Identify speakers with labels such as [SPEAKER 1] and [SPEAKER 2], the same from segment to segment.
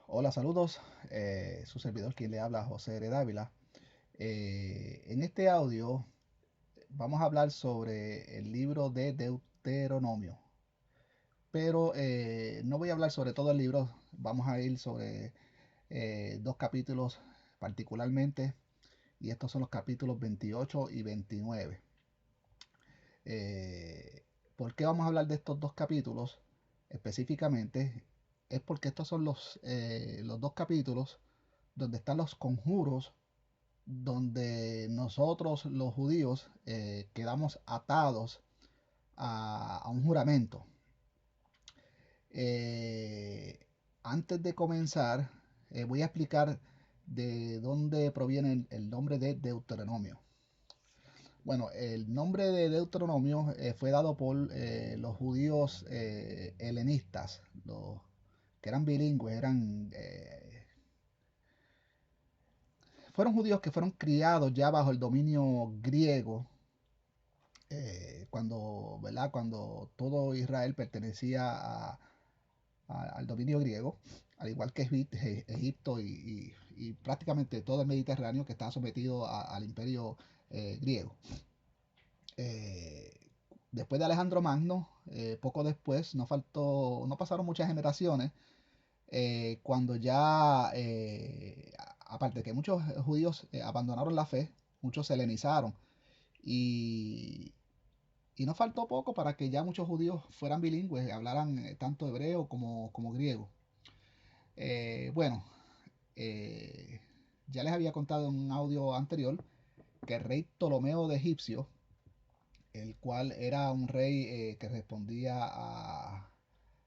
[SPEAKER 1] Hola, saludos. Su servidor quien le habla, José R. Dávila. En este audio vamos a hablar sobre el libro de Deuteronomio, pero no voy a hablar sobre todo el libro, vamos a ir sobre dos capítulos particularmente, y estos son los capítulos 28 y 29. Eh, ¿Por qué vamos a hablar de estos dos capítulos específicamente? Es porque estos son los dos capítulos donde están los conjuros donde nosotros los judíos quedamos atados a un juramento. Eh, Antes de comenzar, voy a explicar de dónde proviene el nombre de Deuteronomio. Bueno, el nombre de Deuteronomio fue dado por los judíos helenistas, los que eran bilingües, fueron judíos que fueron criados ya bajo el dominio griego, ¿verdad? Cuando todo Israel pertenecía al dominio griego, al igual que Egipto y prácticamente todo el Mediterráneo que estaba sometido al imperio griego. Eh, Después de Alejandro Magno, poco después, no pasaron muchas generaciones, cuando ya, aparte de que muchos judíos abandonaron la fe, muchos se helenizaron y, Y no faltó poco para que ya muchos judíos fueran bilingües, hablaran tanto hebreo como griego. Bueno, eh, ya les había contado en un audio anterior que el rey Ptolomeo de Egipcio, el cual era un rey que respondía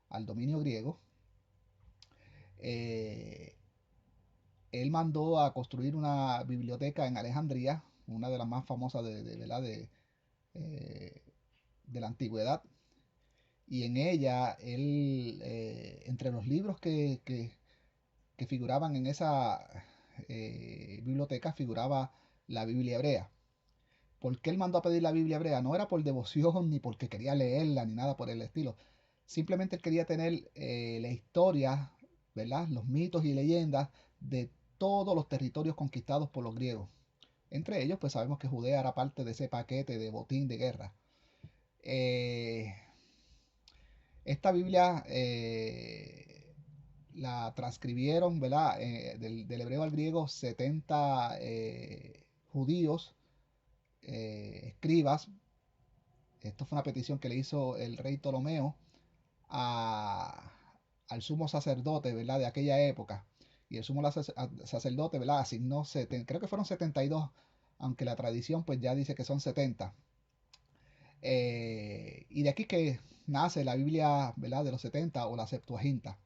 [SPEAKER 1] al dominio griego, eh, él mandó a construir una biblioteca en Alejandría, una de las más famosas ¿verdad? Eh, de la antigüedad, y en ella él, entre los libros que figuraban en esa biblioteca, figuraba la Biblia hebrea. ¿Por qué él mandó a pedir la Biblia hebrea? No era por devoción, ni porque quería leerla, ni nada por el estilo. Simplemente él quería tener la historia, ¿verdad? Los mitos y leyendas de todos los territorios conquistados por los griegos. Entre ellos, pues sabemos que Judea era parte de ese paquete de botín de guerra. Eh, Esta Biblia la transcribieron, ¿verdad? Del hebreo al griego 70 judíos, escribas. Esto fue una petición que le hizo el rey Ptolomeo a, al sumo sacerdote, ¿verdad? De aquella época. Y el sumo sacerdote, ¿verdad? Asignó, creo que fueron 72, aunque la tradición pues ya dice que son 70. Y de aquí que nace la Biblia, ¿verdad? De los 70 o la Septuaginta.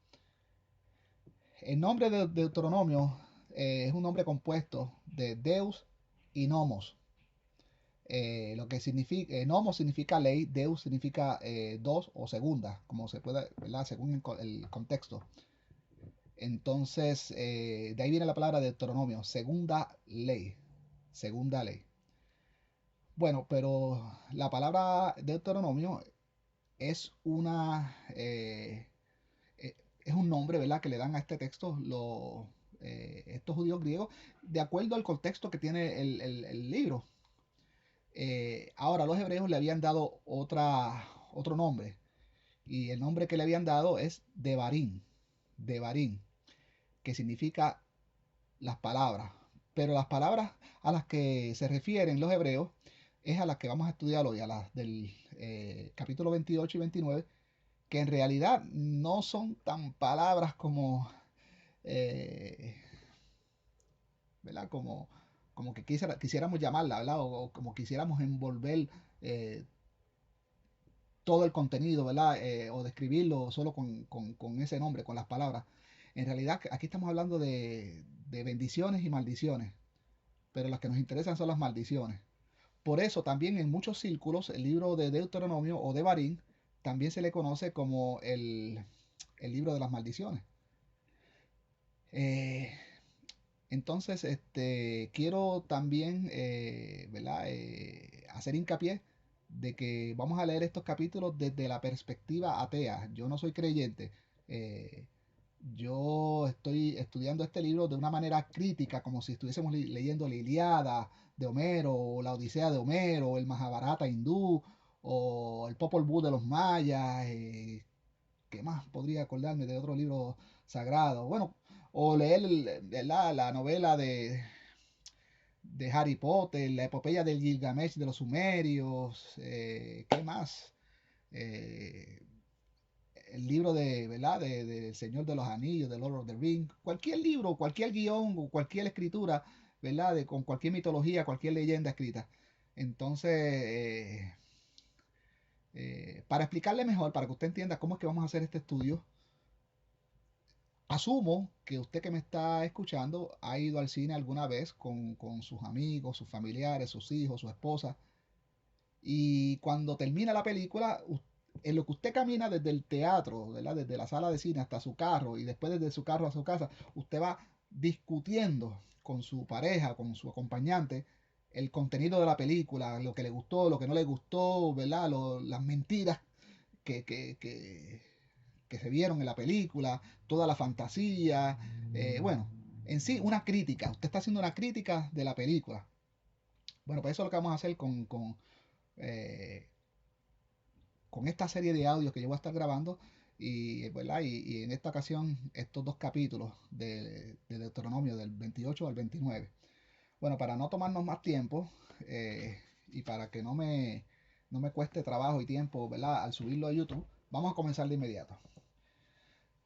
[SPEAKER 1] El nombre de Deuteronomio es un nombre compuesto de Deus y Nomos. Lo que significa, Nomos significa ley, Deus significa dos o segunda, como se puede, ¿verdad? Según el contexto. Entonces, de ahí viene la palabra Deuteronomio, segunda ley, segunda ley. Bueno, pero la palabra Deuteronomio es es un nombre, ¿verdad? Que le dan a este texto estos judíos griegos de acuerdo al contexto que tiene el libro. Ahora, los hebreos le habían dado otro nombre, y el nombre que le habían dado es Devarim, que significa las palabras. Pero las palabras a las que se refieren los hebreos es a las que vamos a estudiar hoy, a las del capítulo 28 y 29, que en realidad no son tan palabras como, eh, ¿verdad? Como que quisiéramos llamarla, ¿verdad? O como quisiéramos envolver eh, todo el contenido, ¿verdad? O describirlo solo con ese nombre, con las palabras. En realidad, aquí estamos hablando de bendiciones y maldiciones, pero las que nos interesan son las maldiciones. Por eso también en muchos círculos el libro de Deuteronomio o de Barín también se le conoce como el libro de las maldiciones. Eh, entonces, quiero también, ¿verdad? Hacer hincapié de que vamos a leer estos capítulos desde la perspectiva atea. Yo no soy creyente. eh, yo estoy estudiando este libro de una manera crítica, como si estuviésemos leyendo la Ilíada de Homero, o la Odisea de Homero, o el Mahabharata hindú, o el Popol Vuh de los mayas. ¿Qué más podría acordarme de otro libro sagrado? Bueno, o leer la novela de Harry Potter, la epopeya del Gilgamesh de los sumerios. ¿Qué más? Eh, el libro de, ¿verdad? El Señor de los Anillos, de Lord of the Rings, cualquier libro, cualquier guión o cualquier escritura, ¿verdad? Con cualquier mitología, cualquier leyenda escrita. Entonces, para explicarle mejor, para que usted entienda cómo es que vamos a hacer este estudio, asumo que usted que me está escuchando ha ido al cine alguna vez con sus amigos, sus familiares, sus hijos, su esposa, y cuando termina la película, en lo que usted camina desde el teatro, ¿verdad? Desde la sala de cine hasta su carro y después desde su carro a su casa, usted va discutiendo con su pareja, con su acompañante, el contenido de la película, lo que le gustó, lo que no le gustó, ¿verdad? Las mentiras que, que, que, que se vieron en la película, toda la fantasía, bueno, en sí una crítica, usted está haciendo una crítica de la película. Bueno, pues eso es lo que vamos a hacer eh, con esta serie de audios que yo voy a estar grabando y, ¿verdad? Y en esta ocasión estos dos capítulos de Deuteronomio del 28 al 29. Bueno, para no tomarnos más tiempo y para que no me cueste trabajo y tiempo, ¿verdad? Al subirlo a YouTube, vamos a comenzar de inmediato.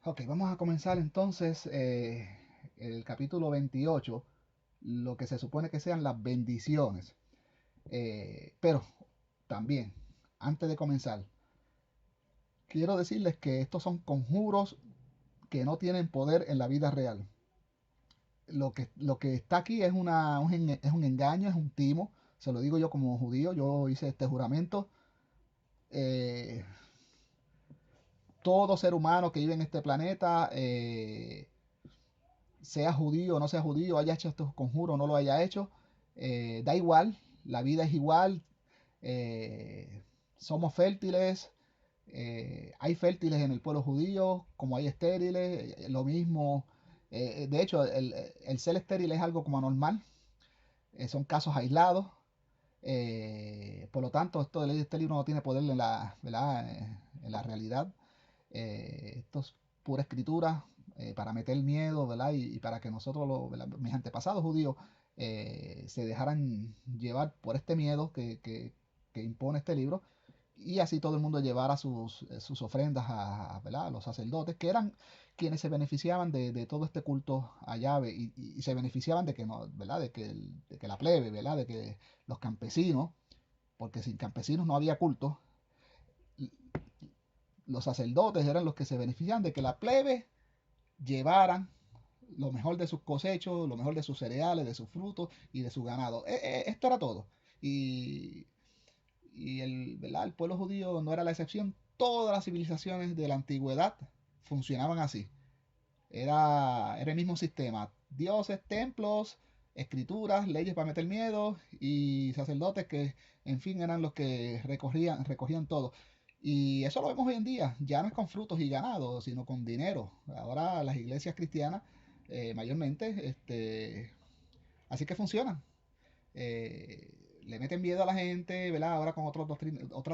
[SPEAKER 1] Ok, vamos a comenzar entonces el capítulo 28, lo que se supone que sean las bendiciones. Pero también, antes de comenzar, quiero decirles que estos son conjuros que no tienen poder en la vida real. Lo que está aquí es, es un engaño, es un timo. Se lo digo yo como judío, yo hice este juramento. Eh, Todo ser humano que vive en este planeta, sea judío o no sea judío, haya hecho estos conjuros o no lo haya hecho, da igual, la vida es igual, eh, somos fértiles, hay fértiles en el pueblo judío, como hay estériles, lo mismo. De hecho, el ser estéril es algo como anormal, son casos aislados. Por lo tanto, este libro no tiene poder en ¿verdad? En la realidad. Esto es pura escritura para meter miedo, ¿verdad? Y para que nosotros, mis antepasados judíos, se dejaran llevar por este miedo que impone este libro y así todo el mundo llevara sus ofrendas ¿verdad? A los sacerdotes, que eran quienes se beneficiaban de todo este culto a Yahvé y se beneficiaban de que, no, ¿verdad? De que la plebe, ¿verdad? De que los campesinos, porque sin campesinos no había culto, los sacerdotes eran los que se beneficiaban de que la plebe llevaran lo mejor de sus cosechos, lo mejor de sus cereales, de sus frutos y de su ganado. Esto era todo. Y, ¿verdad? El pueblo judío no era la excepción. Todas las civilizaciones de la antigüedad funcionaban así. Era el mismo sistema. Dioses, templos, escrituras, leyes para meter miedo y sacerdotes que, en fin, eran los que recogían todo. Y eso lo vemos hoy en día. Ya no es con frutos y ganado, sino con dinero. Ahora las iglesias cristianas, mayormente, así que funcionan. Le meten miedo a la gente, ¿verdad? Ahora con otras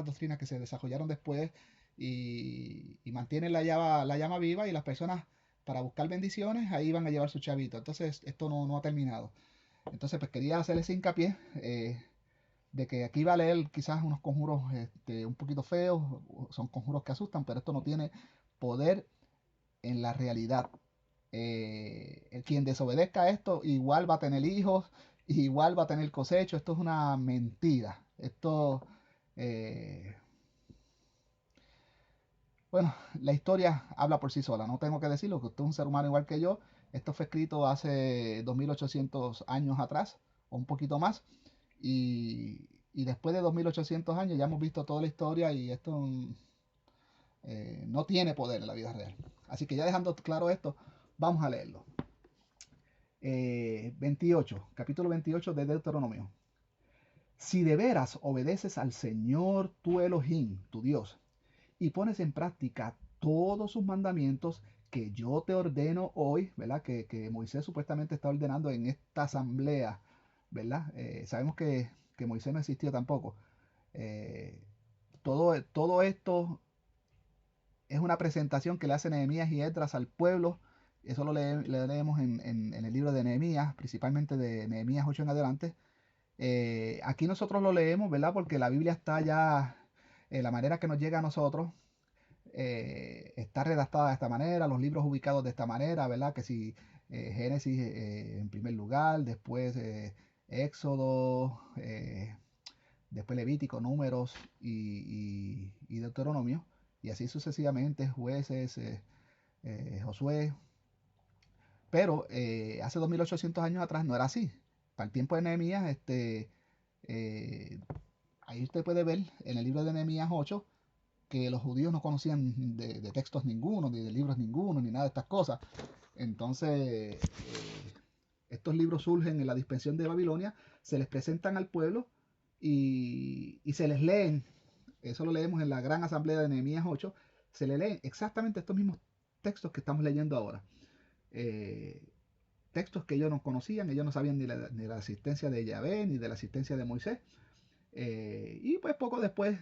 [SPEAKER 1] doctrinas que se desarrollaron después y mantienen la llama viva y las personas para buscar bendiciones ahí van a llevar su chavito. Entonces esto no ha terminado. Entonces pues quería hacerles hincapié de que aquí va a leer quizás unos conjuros un poquito feos, son conjuros que asustan, pero esto no tiene poder en la realidad. El quien desobedezca a esto igual va a tener hijos, igual va a tener cosecho. Esto es una mentira. Esto, eh, bueno, la historia habla por sí sola. No tengo que decirlo, que usted es un ser humano igual que yo. Esto fue escrito hace 2800 años atrás, o un poquito más. Y después de 2800 años ya hemos visto toda la historia y esto no tiene poder en la vida real. Así que ya dejando claro esto, vamos a leerlo. 28, capítulo 28 de Deuteronomio. Si de veras obedeces al Señor tu Elohim, tu Dios, y pones en práctica todos sus mandamientos que yo te ordeno hoy, ¿verdad? Que Moisés supuestamente está ordenando en esta asamblea, ¿verdad? Sabemos que Moisés no existió tampoco. Eh, todo esto es una presentación que le hace Nehemías y Esdras al pueblo. Eso lo leemos en el libro de Nehemías, principalmente de Nehemías 8 en adelante. Aquí nosotros lo leemos, ¿verdad? Porque la Biblia está ya, la manera que nos llega a nosotros, está redactada de esta manera, los libros ubicados de esta manera, ¿verdad? Que si Génesis en primer lugar, después Éxodo, después Levítico, Números y Deuteronomio, y así sucesivamente, Jueces, Josué. Pero hace 2800 años atrás no era así. Para el tiempo de Nehemías, eh, ahí usted puede ver en el libro de Nehemías 8 que los judíos no conocían de textos ninguno, ni de libros ninguno, ni nada de estas cosas. Entonces, estos libros surgen en la dispensación de Babilonia, se les presentan al pueblo y se les leen. Eso lo leemos en la gran asamblea de Nehemías 8. Se le leen exactamente estos mismos textos que estamos leyendo ahora. Eh, Textos que ellos no conocían, ellos no sabían ni la existencia de Yahvé, ni de la existencia de Moisés. Y pues poco después,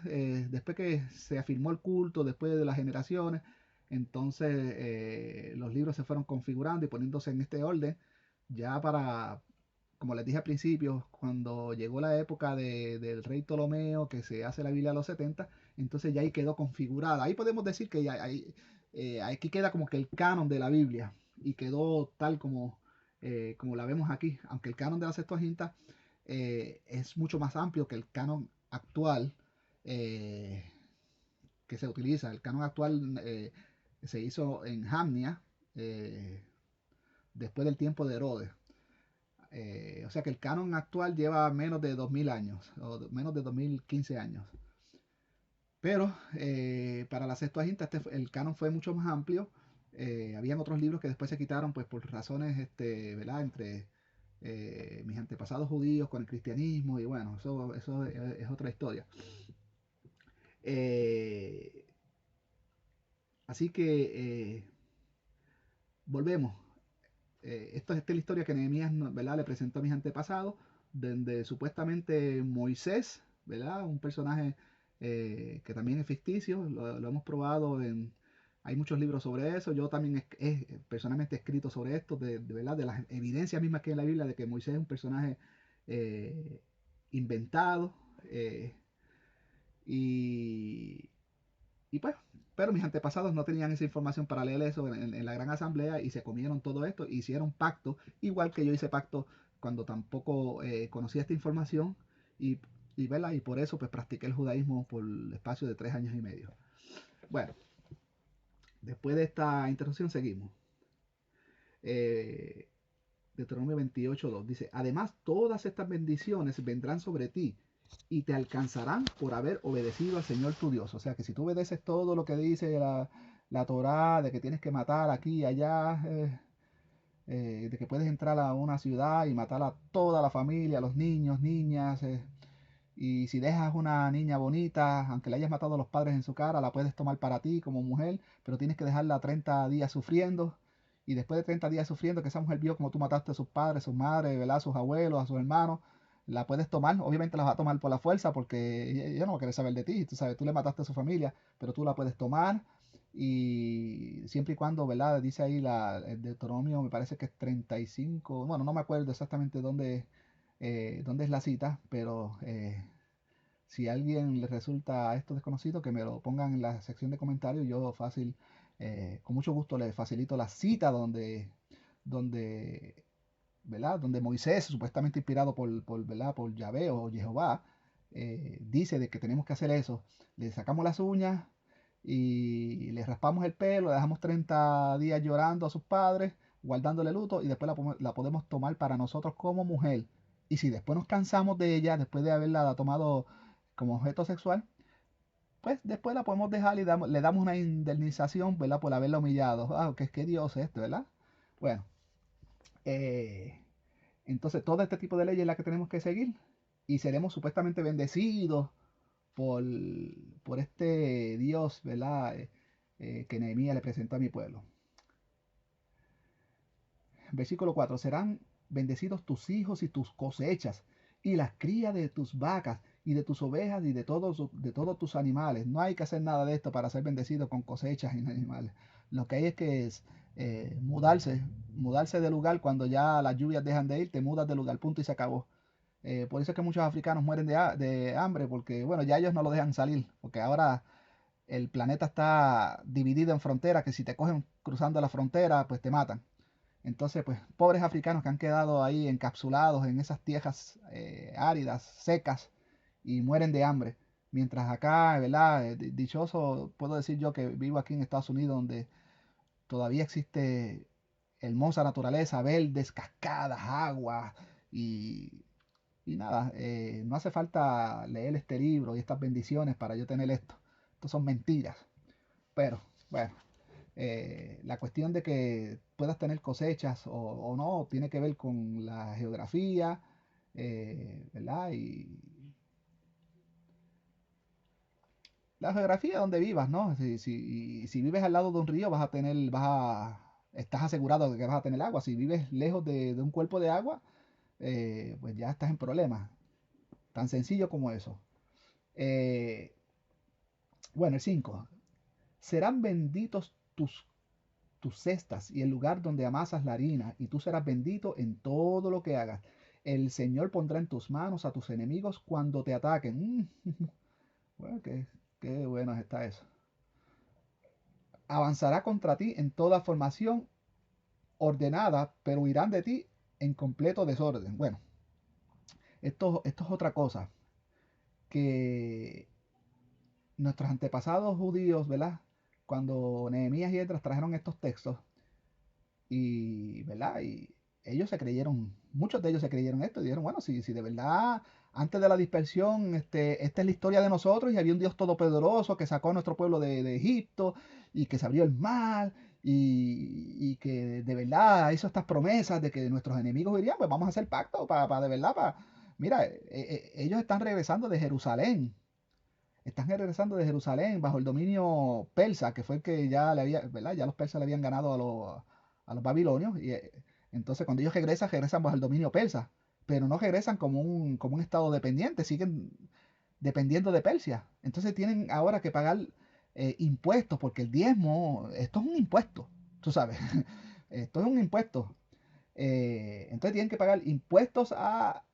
[SPEAKER 1] después que se afirmó el culto, después de las generaciones, entonces los libros se fueron configurando y poniéndose en este orden, ya para, como les dije al principio, cuando llegó la época del rey Ptolomeo, que se hace la Biblia a los 70, entonces ya ahí quedó configurada. Ahí podemos decir que ya, aquí queda como que el canon de la Biblia y quedó tal como la vemos aquí, aunque el canon de la Septuaginta es mucho más amplio que el canon actual eh, que se utiliza. El canon actual se hizo en Jamnia después del tiempo de Herodes. O sea que el canon actual lleva menos de 2000 años, o menos de 2015 años. Pero para la Septuaginta el canon fue mucho más amplio. Habían otros libros que después se quitaron pues por razones, ¿verdad? Entre mis antepasados judíos con el cristianismo y bueno, eso es otra historia. Eh, Así que volvemos. Esta es la historia que Nehemías, ¿verdad? Le presentó a mis antepasados, donde supuestamente Moisés, ¿verdad? Un personaje que también es ficticio, lo hemos probado hay muchos libros sobre eso. Yo también personalmente he escrito sobre esto, ¿verdad? De las evidencias mismas que hay en la Biblia de que Moisés es un personaje eh, inventado. Y, y pues, pero mis antepasados no tenían esa información para leer eso en la gran asamblea y se comieron todo esto, hicieron pacto, igual que yo hice pacto cuando tampoco conocía esta información y, ¿verdad? Y por eso pues practiqué el judaísmo por el espacio de 3 años y medio. Bueno, después de esta introducción seguimos. Eh, Deuteronomio 28:2 dice, además todas estas bendiciones vendrán sobre ti y te alcanzarán por haber obedecido al Señor tu Dios. O sea que si tú obedeces todo lo que dice la Torá, de que tienes que matar aquí y allá, de que puedes entrar a una ciudad y matar a toda la familia, a los niños, niñas, y si dejas una niña bonita, aunque le hayas matado a los padres en su cara, la puedes tomar para ti como mujer, pero tienes que dejarla 30 días sufriendo. Y después de 30 días sufriendo, que esa mujer vio como tú mataste a sus padres, sus madres, ¿verdad? A sus abuelos, a sus hermanos, la puedes tomar. Obviamente la vas a tomar por la fuerza porque ella no va a querer saber de ti. Tú sabes, tú le mataste a su familia, pero tú la puedes tomar. Y siempre y cuando, ¿verdad? Dice ahí el Deuteronomio, me parece que es 35. Bueno, no me acuerdo exactamente dónde es la cita, pero si a alguien le resulta esto desconocido, que me lo pongan en la sección de comentarios. Yo fácil, con mucho gusto le facilito la cita donde, ¿verdad? Donde Moisés, supuestamente inspirado ¿verdad? Por Yahvé o Jehová, dice de que tenemos que hacer eso. Le sacamos las uñas y le raspamos el pelo, le dejamos 30 días llorando a sus padres, guardándole luto, y después la podemos tomar para nosotros como mujer. Y si después nos cansamos de ella, después de haberla tomado como objeto sexual, pues después la podemos dejar y le damos una indemnización, ¿verdad? Por haberla humillado. Ah, que es que Dios es esto, ¿verdad? Bueno, eh, entonces todo este tipo de leyes es la que tenemos que seguir y seremos supuestamente bendecidos por, por este Dios, ¿verdad? Que Nehemías le presentó a mi pueblo. versículo 4, serán bendecidos tus hijos y tus cosechas, y las crías de tus vacas, y de tus ovejas, y de todos tus animales. No hay que hacer nada de esto para ser bendecido con cosechas y animales. Lo que hay es que mudarse de lugar cuando ya las lluvias dejan de ir, te mudas de lugar, punto y se acabó. Por eso es que muchos africanos mueren de hambre, porque bueno, ya ellos no lo dejan salir, porque ahora el planeta está dividido en fronteras, que si te cogen cruzando la frontera, pues te matan. Entonces, pues, pobres africanos que han quedado ahí encapsulados en esas tierras áridas, secas, y mueren de hambre. Mientras acá, ¿verdad? Dichoso, puedo decir yo que vivo aquí en Estados Unidos, donde todavía existe hermosa naturaleza, verdes, cascadas, agua, y, y nada, no hace falta leer este libro y estas bendiciones para yo tener esto. Esto son mentiras. Pero, bueno, la cuestión de que puedas tener cosechas o no tiene que ver con la geografía, ¿verdad? Y la geografía donde vivas, ¿no? Si vives al lado de un río, estás asegurado de que vas a tener agua. Si vives lejos de un cuerpo de agua, pues ya estás en problemas. Tan sencillo como eso. Eh, bueno, el 5. Serán benditos tus cestas y el lugar donde amasas la harina, y tú serás bendito en todo lo que hagas. El Señor pondrá en tus manos a tus enemigos cuando te ataquen. Bueno, qué bueno está eso. Avanzará contra ti en toda formación ordenada, pero huirán de ti en completo desorden. Bueno, esto es otra cosa que nuestros antepasados judíos, ¿verdad? Cuando Nehemías y Esdras trajeron estos textos, y, ¿verdad? Y ellos se creyeron, muchos de ellos se creyeron esto y dijeron, bueno, si de verdad antes de la dispersión, esta es la historia de nosotros y había un Dios todopoderoso que sacó a nuestro pueblo de Egipto y que se abrió el mar y que de verdad hizo estas promesas de que nuestros enemigos irían, pues vamos a hacer pacto para de verdad, mira, ellos están regresando de Jerusalén bajo el dominio persa, que fue el que ya le había, ¿verdad? Ya los persas le habían ganado a los babilonios. Y entonces cuando ellos regresan bajo el dominio persa, pero no regresan como un estado dependiente, siguen dependiendo de Persia. Entonces tienen ahora que pagar impuestos, porque el diezmo, esto es un impuesto, tú sabes, esto es un impuesto. Entonces tienen que pagar impuestos a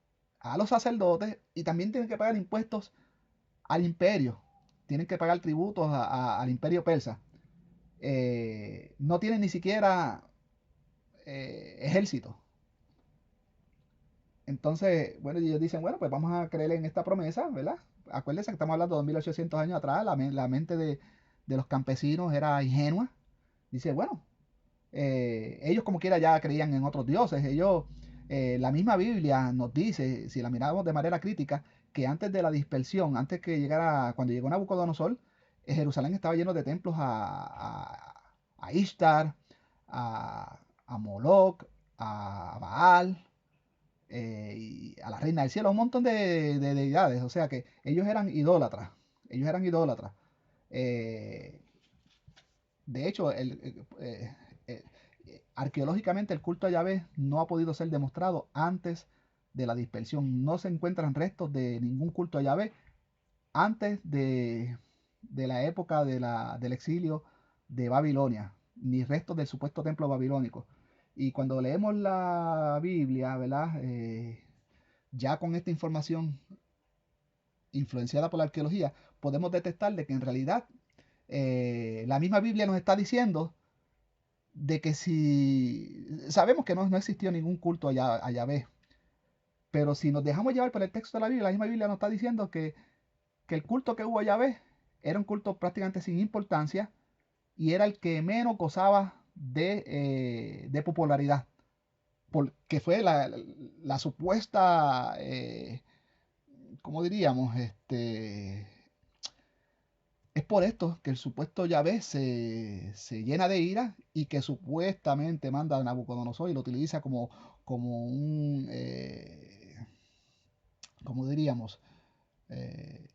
[SPEAKER 1] los sacerdotes y también tienen que pagar impuestos al imperio. Tienen que pagar tributos al imperio persa. No tienen ni siquiera ejército. Entonces, bueno, ellos dicen, bueno, pues vamos a creer en esta promesa, ¿verdad? Acuérdense que estamos hablando de 2800 años atrás, la mente de los campesinos era ingenua. Dice, bueno, ellos como quiera ya creían en otros dioses. La misma Biblia nos dice, si la miramos de manera crítica, que antes de la dispersión, antes que llegara, cuando llegó Nabucodonosor, Jerusalén estaba lleno de templos a Ishtar, a Moloch, a Baal, y a la reina del cielo, un montón de deidades. O sea que ellos eran idólatras. Ellos eran idólatras. Eh, de hecho, arqueológicamente el culto a Yahvé no ha podido ser demostrado antes de la dispersión. No se encuentran restos de ningún culto a Yahvé antes de la época del exilio de Babilonia, ni restos del supuesto templo babilónico. Y cuando leemos la Biblia, ¿verdad? Ya con esta información influenciada por la arqueología, podemos detectar de que en realidad la misma Biblia nos está diciendo de que si sabemos que no existió ningún culto a Yahvé, pero si nos dejamos llevar por el texto de la misma Biblia nos está diciendo que el culto que hubo a Yahvé era un culto prácticamente sin importancia y era el que menos gozaba de popularidad, porque fue la supuesta, ¿cómo diríamos? Es por esto que el supuesto Yahvé se llena de ira y que supuestamente manda a Nabucodonosor y lo utiliza como ¿cómo diríamos? Eh,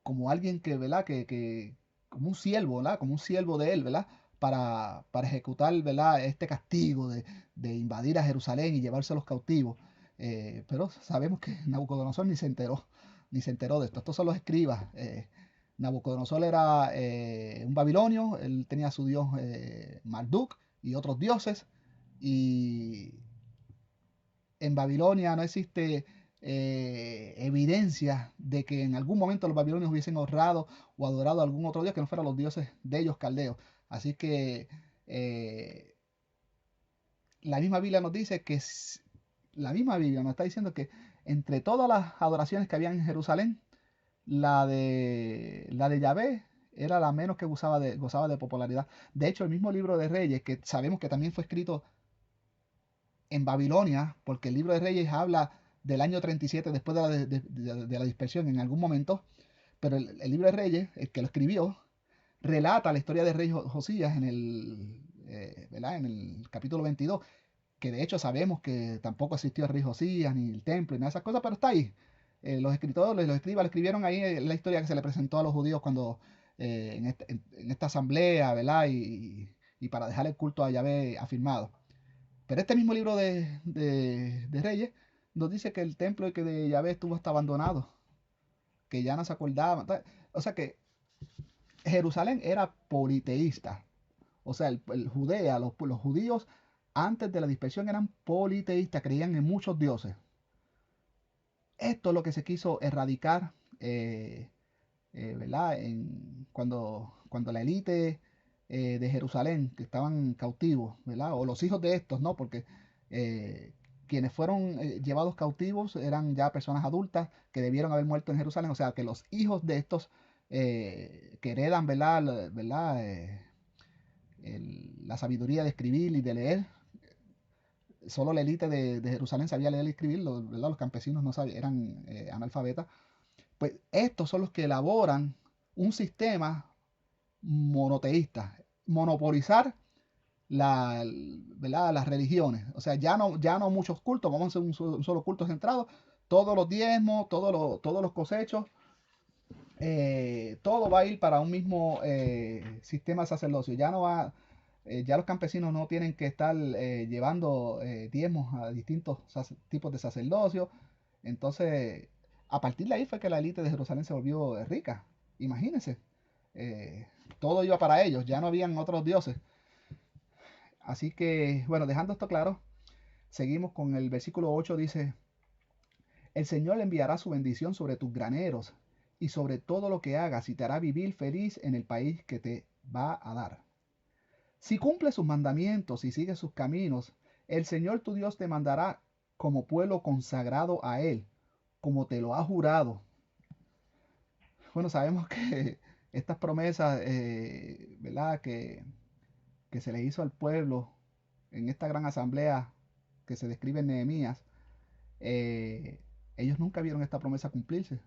[SPEAKER 1] como alguien que, ¿verdad? Como un siervo, ¿verdad? Como un siervo de él, ¿verdad? para ejecutar, ¿verdad?, este castigo de invadir a Jerusalén y llevarse a los cautivos. Pero sabemos que Nabucodonosor ni se enteró de esto. Estos son los escribas. Nabucodonosor era un babilonio, él tenía su dios Marduk y otros dioses, y en Babilonia no existe evidencia de que en algún momento los babilonios hubiesen honrado o adorado a algún otro dios que no fuera los dioses de ellos caldeos. Así que eh, la misma Biblia nos dice que la misma Biblia nos está diciendo que entre todas las adoraciones que había en Jerusalén, la de Yahvé era la menos que gozaba de popularidad. De hecho, el mismo libro de Reyes, que sabemos que también fue escrito en Babilonia, porque el libro de Reyes habla del año 37 después de la dispersión en algún momento, pero el libro de Reyes, el que lo escribió, relata la historia del rey Josías ¿verdad?, en el capítulo 22, que de hecho sabemos que tampoco existió el rey Josías, ni el templo, ni nada de esas cosas, pero está ahí. Los escritores, los escribas, lo escribieron ahí en la historia que se le presentó a los judíos cuando en esta asamblea, ¿verdad? Y para dejar el culto a Yahvé afirmado. Pero este mismo libro de Reyes nos dice que el templo y que de Yahvé estuvo hasta abandonado, que ya no se acordaban. O sea que Jerusalén era politeísta. O sea, Judea, los judíos antes de la dispersión eran politeístas, creían en muchos dioses. Esto es lo que se quiso erradicar, ¿verdad? Cuando la élite de Jerusalén, que estaban cautivos, ¿verdad? O los hijos de estos, ¿no? Porque eh, quienes fueron llevados cautivos eran ya personas adultas que debieron haber muerto en Jerusalén. O sea, que los hijos de estos que heredan, ¿verdad? ¿Verdad? La sabiduría de escribir y de leer. Solo la élite de Jerusalén sabía leer y escribir, ¿verdad? Los campesinos no sabían, eran analfabetas. Pues estos son los que elaboran un sistema monoteísta, monopolizar ¿verdad?, las religiones. O sea, ya no muchos cultos, vamos a hacer un solo culto centrado. Todos los diezmos, todos los cosechos, todo va a ir para un mismo sistema de sacerdocio. Ya los campesinos no tienen que estar llevando diezmos a distintos tipos de sacerdocio. Entonces, a partir de ahí fue que la élite de Jerusalén se volvió rica. Imagínense, eh, todo iba para ellos, ya no habían otros dioses. Así que, bueno, dejando esto claro, seguimos con el versículo 8, dice, el Señor le enviará su bendición sobre tus graneros y sobre todo lo que hagas y te hará vivir feliz en el país que te va a dar. Si cumples sus mandamientos y sigues sus caminos, el Señor tu Dios te mandará como pueblo consagrado a Él, como te lo ha jurado. Bueno, sabemos que estas promesas, ¿verdad?, que se le hizo al pueblo en esta gran asamblea que se describe en Nehemías, eh, ellos nunca vieron esta promesa cumplirse.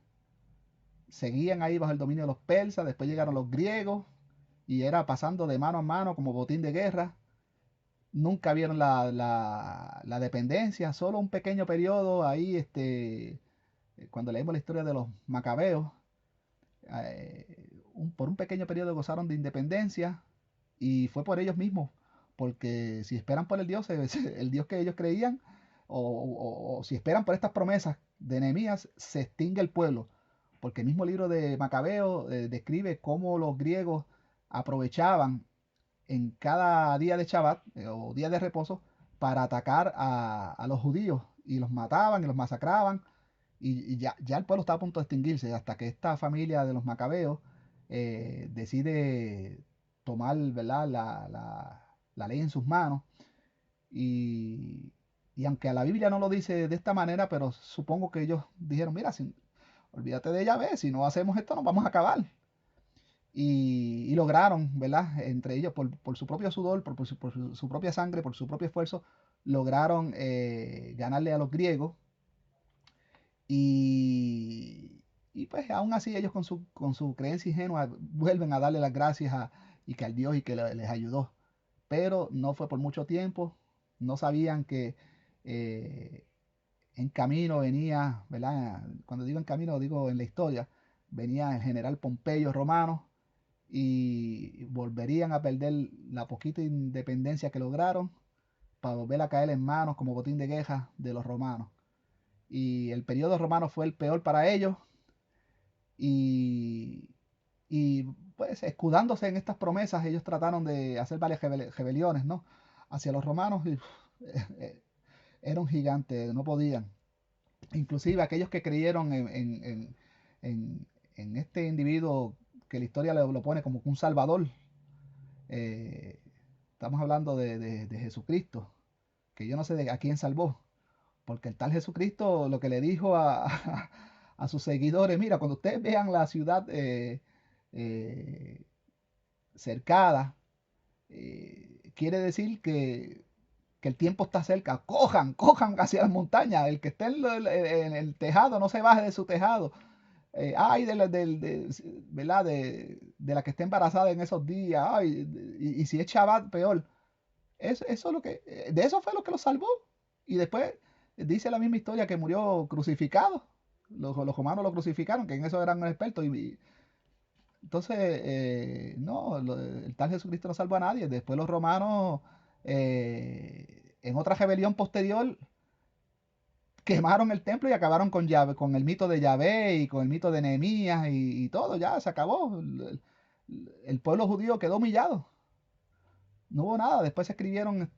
[SPEAKER 1] Seguían ahí bajo el dominio de los persas, después llegaron los griegos y era pasando de mano a mano como botín de guerra. Nunca vieron la dependencia, solo un pequeño periodo ahí, cuando leímos la historia de los macabeos, por un pequeño periodo gozaron de independencia y fue por ellos mismos, porque si esperan por el Dios, el Dios que ellos creían, o si esperan por estas promesas de Nehemías, se extingue el pueblo, porque el mismo libro de Macabeo describe cómo los griegos aprovechaban en cada día de Shabbat o día de reposo para atacar a los judíos y los mataban y los masacraban y ya el pueblo estaba a punto de extinguirse hasta que esta familia de los macabeos decide tomar, ¿verdad?, la ley en sus manos y, y aunque a la Biblia no lo dice de esta manera, pero supongo que ellos dijeron, mira, olvídate de Yahvé, si no hacemos esto nos vamos a acabar. Y lograron, ¿verdad? Entre ellos, por su propio sudor, por su propia sangre, por su propio esfuerzo, lograron ganarle a los griegos. Y pues aún así ellos con su creencia ingenua vuelven a darle las gracias y que al Dios y que les ayudó. Pero no fue por mucho tiempo. No sabían que eh, en camino venía, ¿verdad? Cuando digo en camino, digo en la historia, venía el general Pompeyo romano y volverían a perder la poquita independencia que lograron para volver a caer en manos como botín de guerra de los romanos. Y el periodo romano fue el peor para ellos y, y pues escudándose en estas promesas, ellos trataron de hacer varias rebeliones, ¿no? Hacia los romanos y era un gigante, no podían. Inclusive aquellos que creyeron en, en este individuo que la historia lo pone como un salvador, eh, estamos hablando de Jesucristo, que yo no sé a quién salvó, porque el tal Jesucristo lo que le dijo a sus seguidores, mira, cuando ustedes vean la ciudad eh, cercada, quiere decir que el tiempo está cerca, cojan hacia las montañas, el que esté en el tejado no se baje de su tejado, ay ¿verdad? De la que esté embarazada en esos días, ay, y si es Shabbat, peor. Eso es lo que, de eso fue lo que lo salvó. Y después dice la misma historia que murió crucificado. Los romanos lo crucificaron, que en eso eran expertos. Entonces, no, el tal Jesucristo no salvó a nadie. Después los romanos, en otra rebelión posterior, quemaron el templo y acabaron con Yahvé, con el mito de Yahvé y con el mito de Nehemías y todo, ya se acabó. El pueblo judío quedó humillado. No hubo nada. Después se escribieron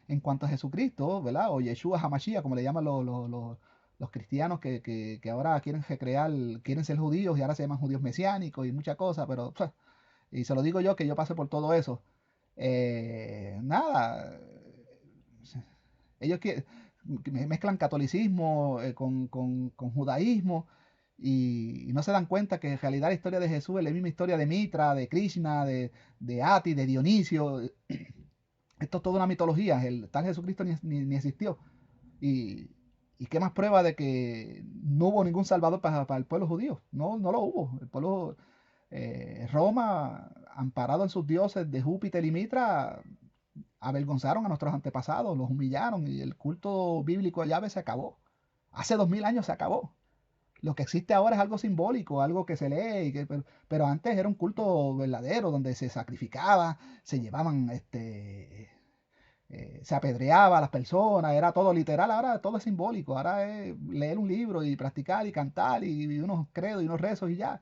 [SPEAKER 1] en cuanto a Jesucristo, ¿verdad? O Yeshua Hamashiach, como le llaman los cristianos que ahora quieren recrear, quieren ser judíos y ahora se llaman judíos mesiánicos y muchas cosas, pero, y se lo digo yo que yo pasé por todo eso. Nada, ellos mezclan catolicismo con judaísmo y no se dan cuenta que en realidad la historia de Jesús es la misma historia de Mitra, de Krishna, de Ati, de Dionisio. Esto es toda una mitología. El tal Jesucristo ni existió. Y, y qué más prueba de que no hubo ningún salvador para el pueblo judío. No, no lo hubo. El pueblo Roma, amparado en sus dioses de Júpiter y Mitra, avergonzaron a nuestros antepasados, los humillaron y el culto bíblico de Yahvé se acabó. Hace 2000 años se acabó. Lo que existe ahora es algo simbólico, algo que se lee, pero antes era un culto verdadero donde se sacrificaba, se llevaban, se apedreaba a las personas, era todo literal, ahora todo es simbólico, ahora es leer un libro y practicar y cantar y unos credos y unos rezos y ya.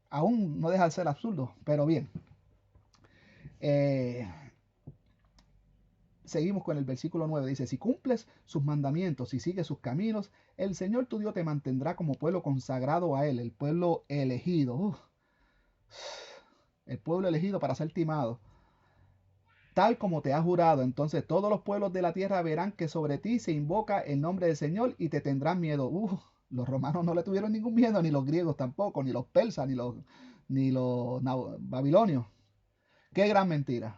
[SPEAKER 1] Aún no deja de ser absurdo, pero bien. Eh, Seguimos con el versículo 9. Dice, si cumples sus mandamientos y sigues sus caminos, el Señor tu Dios te mantendrá como pueblo consagrado a Él, el pueblo elegido. El pueblo elegido para ser timado. Tal como te ha jurado, entonces todos los pueblos de la tierra verán que sobre ti se invoca el nombre del Señor y te tendrán miedo. Los romanos no le tuvieron ningún miedo, ni los griegos tampoco, ni los persas, ni los babilonios. Qué gran mentira.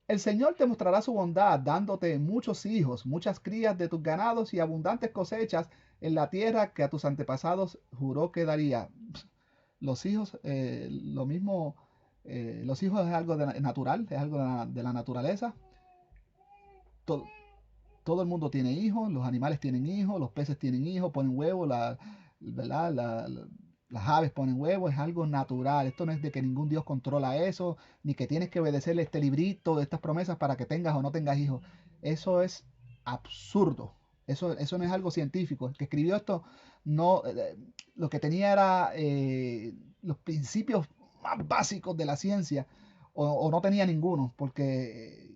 [SPEAKER 1] El Señor te mostrará su bondad, dándote muchos hijos, muchas crías de tus ganados y abundantes cosechas en la tierra que a tus antepasados juró que daría. Los hijos, lo mismo, los hijos es algo natural, es algo de la naturaleza. Todo, todo el mundo tiene hijos, los animales tienen hijos, los peces tienen hijos, ponen huevos, ¿verdad? Las aves ponen huevos, es algo natural. Esto no es de que ningún Dios controla eso, ni que tienes que obedecerle este librito de estas promesas para que tengas o no tengas hijos. Eso es absurdo. Eso no es algo científico. El que escribió esto no, lo que tenía era los principios más básicos de la ciencia o no tenía ninguno.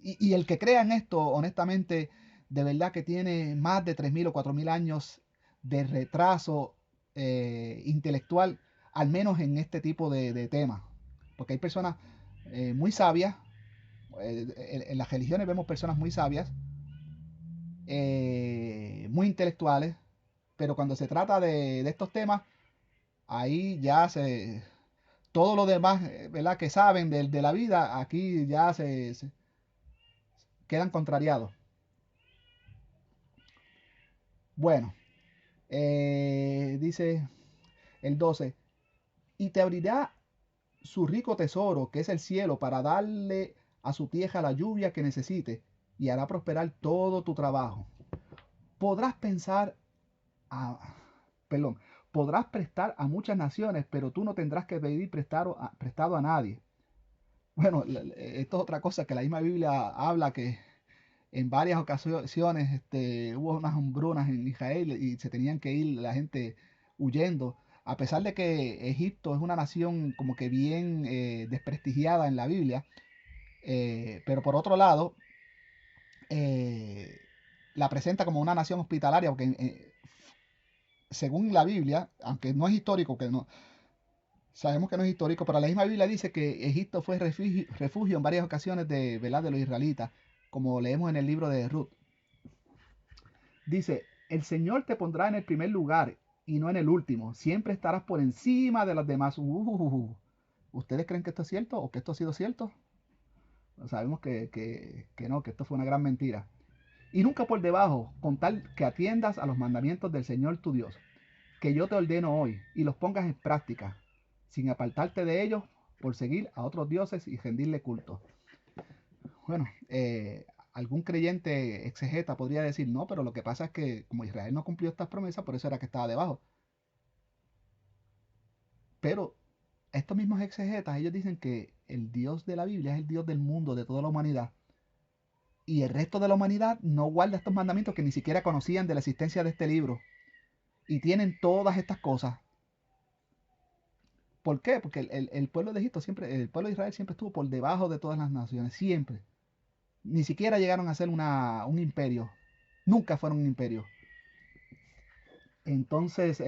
[SPEAKER 1] Y el que crea en esto, honestamente, de verdad que tiene más de 3000 o 4000 años de retraso intelectual, al menos en este tipo de temas. Porque hay personas muy sabias, en las religiones vemos personas muy sabias, muy intelectuales, pero cuando se trata de estos temas, ahí ya todo lo demás, ¿verdad? Que saben de la vida, aquí ya se quedan contrariados. Bueno, dice el 12, y te abrirá su rico tesoro, que es el cielo, para darle a su tierra la lluvia que necesite, y hará prosperar todo tu trabajo. Podrás pensar, ah, perdón, Podrás prestar a muchas naciones, pero tú no tendrás que pedir prestado a nadie. Bueno, esto es otra cosa que la misma Biblia habla, que en varias ocasiones hubo unas hambrunas en Israel y se tenían que ir la gente huyendo. A pesar de que Egipto es una nación como que bien desprestigiada en la Biblia, pero por otro lado, eh, la presenta como una nación hospitalaria, porque según la Biblia, aunque no es histórico, que no, sabemos que no es histórico, pero la misma Biblia dice que Egipto fue refugio en varias ocasiones de, ¿verdad?, de los israelitas, como leemos en el libro de Ruth. Dice, el Señor te pondrá en el primer lugar y no en el último. Siempre estarás por encima de los demás. ¿Ustedes creen que esto es cierto o que esto ha sido cierto? Sabemos que no, que esto fue una gran mentira. Y nunca por debajo, con tal que atiendas a los mandamientos del Señor tu Dios, que yo te ordeno hoy, y los pongas en práctica, sin apartarte de ellos por seguir a otros dioses y rendirle culto. Bueno, algún creyente exegeta podría decir, no, pero lo que pasa es que como Israel no cumplió estas promesas, por eso era que estaba debajo. Pero estos mismos exegetas, ellos dicen que el Dios de la Biblia es el Dios del mundo, de toda la humanidad. Y el resto de la humanidad no guarda estos mandamientos, que ni siquiera conocían de la existencia de este libro. Y tienen todas estas cosas. ¿Por qué? Porque el pueblo de Egipto siempre, el pueblo de Israel siempre estuvo por debajo de todas las naciones, siempre. Ni siquiera llegaron a ser un imperio. Nunca fueron un imperio. Entonces,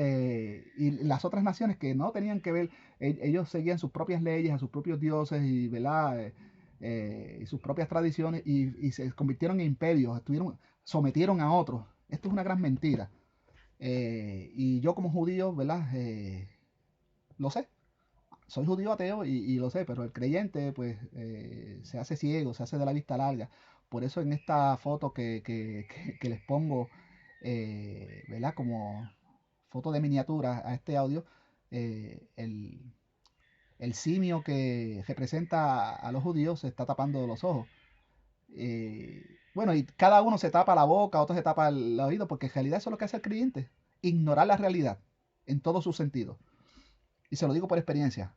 [SPEAKER 1] y las otras naciones que no tenían que ver, ellos seguían sus propias leyes, a sus propios dioses y, ¿verdad? Y sus propias tradiciones y se convirtieron en imperios, sometieron a otros. Esto es una gran mentira. Y yo como judío, ¿verdad? Lo sé. Soy judío ateo y lo sé, pero el creyente pues se hace ciego, se hace de la vista larga. Por eso en esta foto que les pongo, ¿verdad? Como foto de miniatura a este audio, eh, el, el simio que representa a los judíos se está tapando los ojos. Bueno, y cada uno se tapa la boca, otro se tapa el oído, porque en realidad eso es lo que hace el creyente, ignorar la realidad en todos sus sentidos. Y se lo digo por experiencia.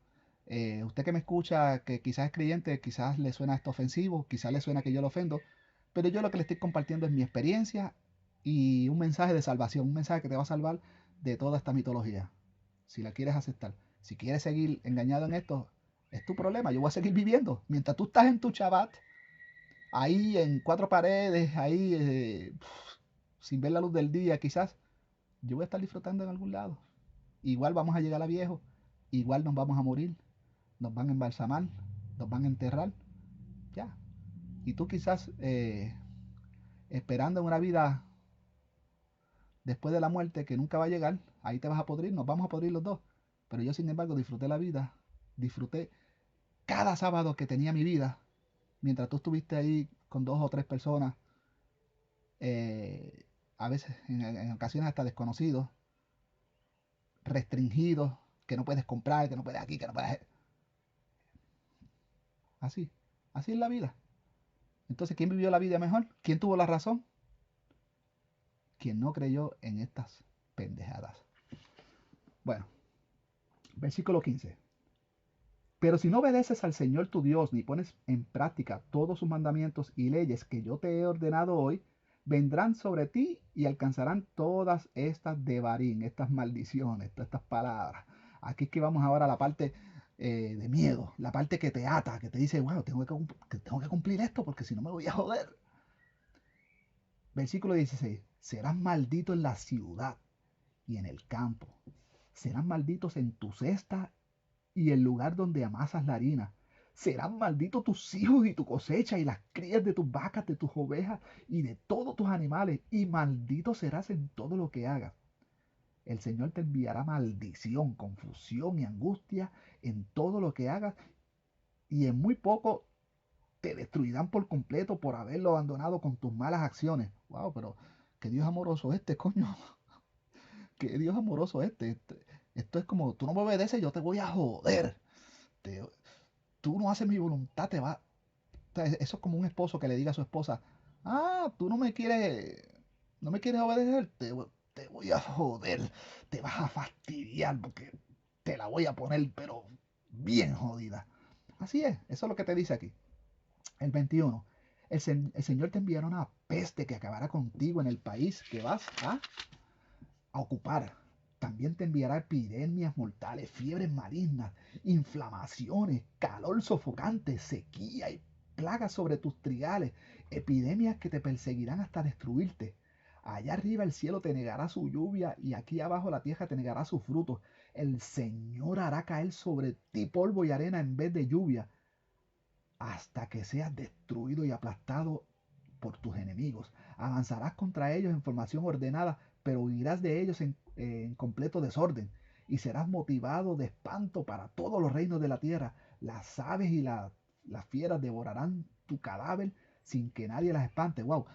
[SPEAKER 1] Usted que me escucha, que quizás es creyente, quizás le suena esto ofensivo, quizás le suena que yo lo ofendo, pero yo lo que le estoy compartiendo es mi experiencia y un mensaje de salvación, un mensaje que te va a salvar de toda esta mitología, si la quieres aceptar. Si quieres seguir engañado en esto, es tu problema, yo voy a seguir viviendo. Mientras tú estás en tu Shabbat, ahí en cuatro paredes, ahí sin ver la luz del día quizás, yo voy a estar disfrutando en algún lado. Igual vamos a llegar a viejo, igual nos vamos a morir, nos van a embalsamar, nos van a enterrar, ya. Y tú quizás esperando una vida después de la muerte que nunca va a llegar, ahí te vas a podrir, nos vamos a podrir los dos. Pero yo sin embargo disfruté la vida, disfruté cada sábado que tenía mi vida, mientras tú estuviste ahí con dos o tres personas, eh, a veces en ocasiones hasta desconocidos, restringidos, que no puedes comprar, que no puedes aquí, que no puedes... Así, así es la vida. Entonces, ¿quién vivió la vida mejor? ¿Quién tuvo la razón? Quien no creyó en estas pendejadas. Bueno, versículo 15. Pero si no obedeces al Señor tu Dios ni pones en práctica todos sus mandamientos y leyes que yo te he ordenado hoy, vendrán sobre ti y alcanzarán todas estas devarín, estas maldiciones, todas estas palabras. Aquí es que vamos ahora a la parte de miedo, la parte que te ata, que te dice, wow, tengo que cumplir esto porque si no me voy a joder. Versículo 16. Serás maldito en la ciudad y en el campo. Serán malditos en tu cesta y el lugar donde amasas la harina. Serán malditos tus hijos y tu cosecha y las crías de tus vacas, de tus ovejas y de todos tus animales. Y maldito serás en todo lo que hagas. El Señor te enviará maldición, confusión y angustia en todo lo que hagas. Y en muy poco te destruirán por completo por haberlo abandonado con tus malas acciones. Wow, pero qué Dios amoroso este, coño. Qué Dios amoroso esto es como, tú no me obedeces, yo te voy a joder. Te- tú no haces mi voluntad, te va. Eso es como un esposo que le diga a su esposa, ah, tú no me quieres obedecer, te voy a joder, te vas a fastidiar porque te la voy a poner, pero bien jodida. Así es, eso es lo que te dice aquí. El 21. El Señor te enviará una peste que acabará contigo en el país que vas a ocupar. También te enviará epidemias mortales, fiebres malignas, inflamaciones, calor sofocante, sequía y plagas sobre tus trigales, epidemias que te perseguirán hasta destruirte. Allá arriba el cielo te negará su lluvia y aquí abajo la tierra te negará sus frutos. El Señor hará caer sobre ti polvo y arena en vez de lluvia, hasta que seas destruido y aplastado por tus enemigos. Avanzarás contra ellos en formación ordenada, pero huirás de ellos en completo desorden y serás motivado de espanto para todos los reinos de la tierra. Las aves y las fieras devorarán tu cadáver sin que nadie las espante. ¡Wow!